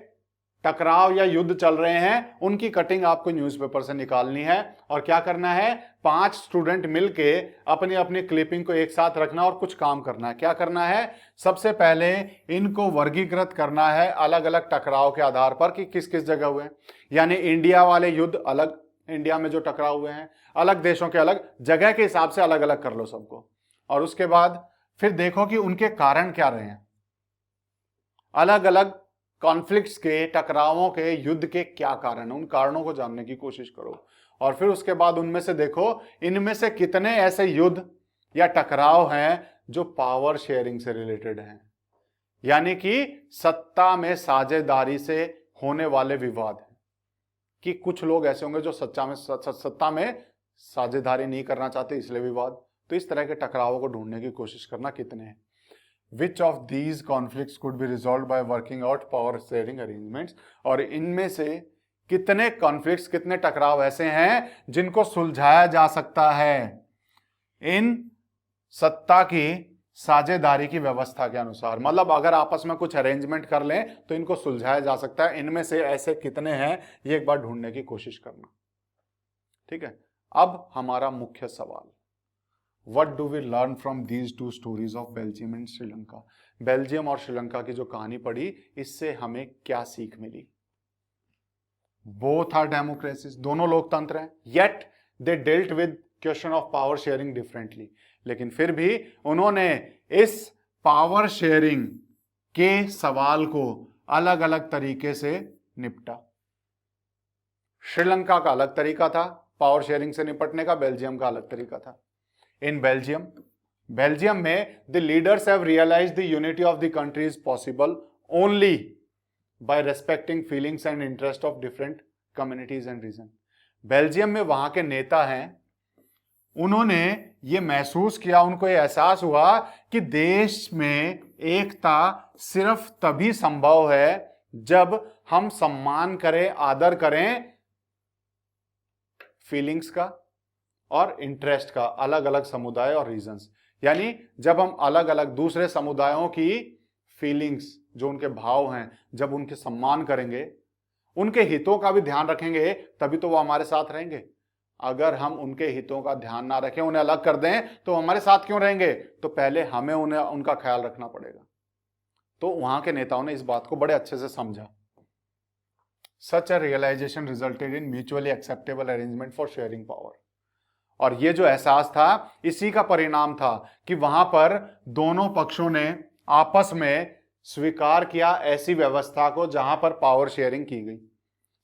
S1: टकराव या युद्ध चल रहे हैं उनकी कटिंग आपको न्यूज़पेपर से निकालनी है। और क्या करना है, 5 स्टूडेंट मिलके अपनी अपनी क्लिपिंग को एक साथ रखना और कुछ काम करना है। क्या करना है, सबसे पहले इनको वर्गीकृत करना है अलग अलग टकराव के आधार पर कि किस किस जगह हुए हैं। यानी इंडिया वाले युद्ध अलग, इंडिया में जो टकराव हुए हैं, अलग देशों के अलग, जगह के हिसाब से अलग अलग कर लो सबको। और उसके बाद फिर देखो कि उनके कारण क्या रहे हैं, अलग अलग कॉन्फ्लिक्ट्स के, टकरावों के, युद्ध के क्या कारण है, उन कारणों को जानने की कोशिश करो। और फिर उसके बाद उनमें से देखो इनमें से कितने ऐसे युद्ध या टकराव हैं जो पावर शेयरिंग से रिलेटेड हैं, यानी कि सत्ता में साझेदारी से होने वाले विवाद हैं। कि कुछ लोग ऐसे होंगे जो सत्ता में साझेदारी नहीं करना चाहते, इसलिए विवाद। तो इस तरह के टकरावों को ढूंढने की कोशिश करना कितने हैं। Which of these conflicts could be resolved by working out power sharing arrangements? और इनमें से कितने कॉन्फ्लिक्ट्स, कितने टकराव ऐसे हैं जिनको सुलझाया जा सकता है इन सत्ता की साझेदारी की व्यवस्था के अनुसार। मतलब अगर आपस में कुछ अरेंजमेंट कर लें तो इनको सुलझाया जा सकता है। इनमें से ऐसे कितने हैं ये एक बार ढूंढने की कोशिश करना, ठीक है। अब हमारा मुख्य सवाल, What do we learn from these two stories of Belgium and Sri Lanka? Belgium और श्रीलंका की जो कहानी पढ़ी, इससे हमें क्या सीख मिली? Both are democracies, दोनों लोकतंत्र हैं, yet they dealt with question of power sharing differently. लेकिन फिर भी उन्होंने इस पावर शेयरिंग के सवाल को अलग अलग तरीके से निपटा। श्रीलंका का अलग तरीका था पावर शेयरिंग से निपटने का, बेल्जियम का अलग तरीका था। In बेल्जियम में the leaders have realized the unity of the country is possible only by respecting feelings and interest of different communities and region. Belgium में वहां के नेता हैं, उन्होंने ये महसूस किया, उनको ये एहसास हुआ कि देश में एकता सिर्फ तभी संभव है जब हम सम्मान करें, आदर करें फीलिंग्स का और इंटरेस्ट का, अलग अलग समुदाय और रीजन्स। यानी जब हम अलग अलग दूसरे समुदायों की फीलिंग्स, जो उनके भाव हैं, जब उनके सम्मान करेंगे, उनके हितों का भी ध्यान रखेंगे, तभी तो वो हमारे साथ रहेंगे। अगर हम उनके हितों का ध्यान ना रखें, उन्हें अलग कर दें, तो हमारे साथ क्यों रहेंगे? तो पहले हमें उन्हें उनका ख्याल रखना पड़ेगा। तो वहां के नेताओं ने इस बात को बड़े अच्छे से समझा। Such a realization resulted in mutually acceptable arrangement for sharing power. और ये जो एहसास था इसी का परिणाम था कि वहां पर दोनों पक्षों ने आपस में स्वीकार किया ऐसी व्यवस्था को जहां पर पावर शेयरिंग की गई,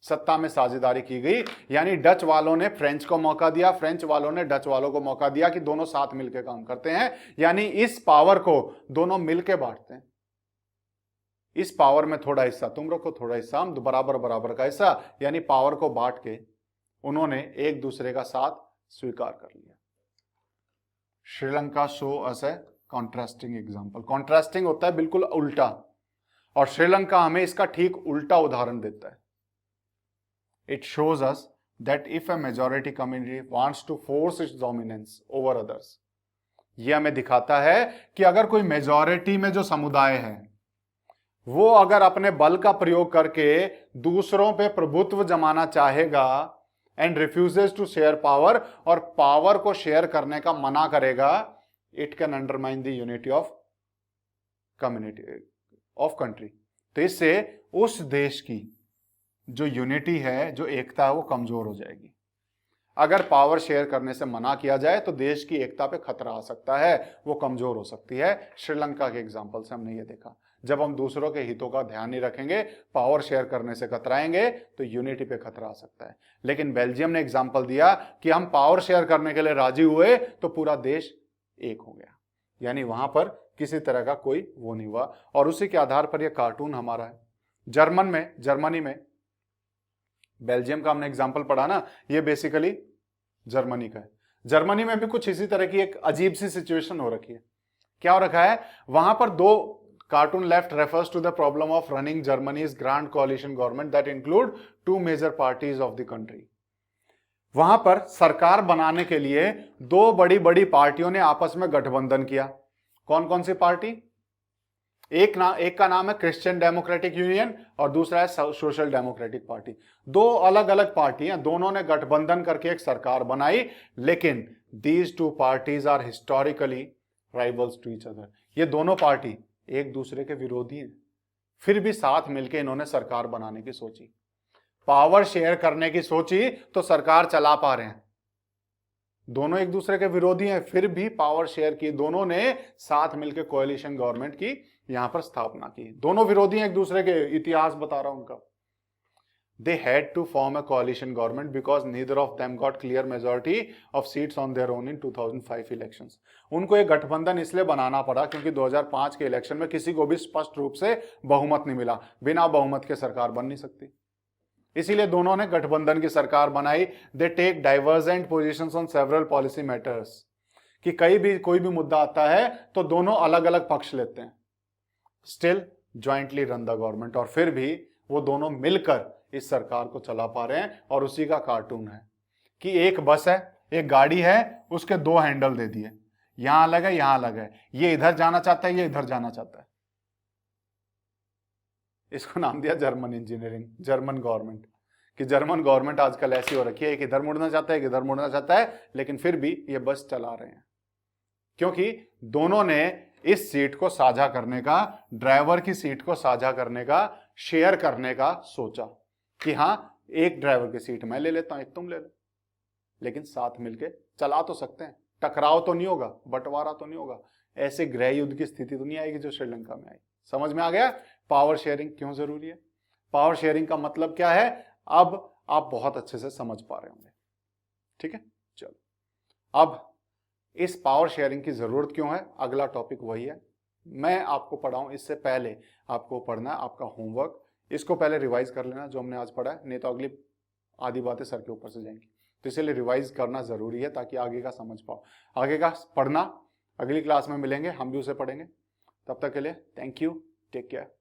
S1: सत्ता में साझेदारी की गई। यानी डच वालों ने फ्रेंच को मौका दिया, फ्रेंच वालों ने डच वालों को मौका दिया कि दोनों साथ मिलकर काम करते हैं। यानी इस पावर को दोनों मिलकर बांटते हैं। इस पावर में थोड़ा हिस्सा तुम रखो, थोड़ा हिस्सा हम, बराबर बराबर का हिस्सा। यानी पावर को बांट के उन्होंने एक दूसरे का साथ स्वीकार कर लिया। श्रीलंका शो अस ए कॉन्ट्रास्टिंग एग्जांपल। कॉन्ट्रास्टिंग होता है बिल्कुल उल्टा, और श्रीलंका हमें इसका ठीक उल्टा उदाहरण देता है। It shows us that if a majority community wants to force its dominance over others, यह हमें दिखाता है कि अगर कोई मेजॉरिटी में जो समुदाय है वो अगर अपने बल का प्रयोग करके दूसरों पे प्रभुत्व जमाना चाहेगा and refuses to share power, और पावर को शेयर करने का मना करेगा, it can undermine the unity of community of country. तो इससे उस देश की जो यूनिटी है, जो एकता है, वो कमजोर हो जाएगी। अगर पावर शेयर करने से मना किया जाए तो देश की एकता पे खतरा आ सकता है, वो कमजोर हो सकती है। श्रीलंका के एग्जाम्पल से हमने ये देखा, जब हम दूसरों के हितों का ध्यान नहीं रखेंगे, पावर शेयर करने से कतराएंगे, तो यूनिटी पे खतरा आ सकता है। लेकिन बेल्जियम ने एग्जाम्पल दिया कि हम पावर शेयर करने के लिए राजी हुए तो पूरा देश एक हो गया। यानी वहां पर किसी तरह का कोई वो नहीं हुआ, और उसी के आधार पर यह कार्टून हमारा है। जर्मनी में बेल्जियम का हमने एग्जाम्पल पढ़ा ना, ये बेसिकली जर्मनी का है। जर्मनी में भी कुछ इसी तरह की एक अजीब सी सिचुएशन हो रखी है। क्या हो रखा है वहां पर? दो cartoon left refers to the problem of running Germany's grand coalition government that include two major parties of the country. वहां पर सरकार बनाने के लिए दो बड़ी बड़ी पार्टियों ने आपस में गठबंधन किया। कौन कौन सी पार्टी? एक का नाम है क्रिश्चियन डेमोक्रेटिक यूनियन और दूसरा है सोशल डेमोक्रेटिक पार्टी। दो अलग अलग पार्टियां, दोनों ने गठबंधन करके एक सरकार बनाई, लेकिन these two parties are historically rivals to each other. ये दोनों पार्टी एक दूसरे के विरोधी हैं, फिर भी साथ मिलकर इन्होंने सरकार बनाने की सोची, पावर शेयर करने की सोची, तो सरकार चला पा रहे हैं। दोनों एक दूसरे के विरोधी हैं, फिर भी पावर शेयर की, दोनों ने साथ मिलकर कोएलिशन गवर्नमेंट की यहां पर स्थापना की। दोनों विरोधी हैं एक दूसरे के, इतिहास बता रहा हूं उनका। They had to form a coalition government because neither of them got clear majority of seats on their own in 2005 elections. उनको एक गठबंधन इसलिए बनाना पड़ा क्योंकि 2005 के इलेक्शन में किसी को भी स्पष्ट रूप से बहुमत नहीं मिला। बिना बहुमत के सरकार बन नहीं सकती, इसीलिए दोनों ने गठबंधन की सरकार बनाई। They take divergent positions on several policy matters, कि कोई भी मुद्दा आता है तो दोनों अलग अलग पक्ष लेते हैं। Still jointly run the government, और फिर भी वो दोनों मिलकर इस सरकार को चला पा रहे हैं। और उसी का कार्टून है कि एक बस है, एक गाड़ी है, उसके दो हैंडल दे दिए, यहां अलग है, यहां अलग है, ये इधर जाना चाहता है, ये इधर जाना चाहता है। इसको नाम दिया जर्मन इंजीनियरिंग, जर्मन गवर्नमेंट। कि जर्मन गवर्नमेंट आजकल ऐसी हो रखी है, एक इधर मुड़ना चाहता है, एक इधर मुड़ना चाहता है, लेकिन फिर भी ये बस चला रहे हैं क्योंकि दोनों ने इस सीट को साझा करने का, ड्राइवर की सीट को साझा करने का, शेयर करने का सोचा कि हां एक ड्राइवर की सीट मैं ले लेता हूं, एक तुम ले लो, लेकिन साथ मिलके चला तो सकते हैं। टकराव तो नहीं होगा, बंटवारा तो नहीं होगा, ऐसे गृह युद्ध की स्थिति तो नहीं आएगी जो श्रीलंका में आई। समझ में आ गया पावर शेयरिंग क्यों जरूरी है? पावर शेयरिंग का मतलब क्या है अब आप बहुत अच्छे से समझ पा रहे होंगे। ठीक है, चलो अब इस पावर शेयरिंग की जरूरत क्यों है, अगला टॉपिक वही है। मैं आपको पढ़ाऊं इससे पहले आपको पढ़ना है आपका होमवर्क, इसको पहले रिवाइज कर लेना जो हमने आज पढ़ा है, नहीं तो अगली आधी बातें सर के ऊपर से जाएंगी। तो इसलिए रिवाइज करना जरूरी है ताकि आगे का समझ पाओ। आगे का पढ़ना अगली क्लास में मिलेंगे, हम भी उसे पढ़ेंगे। तब तक के लिए थैंक यू, टेक केयर।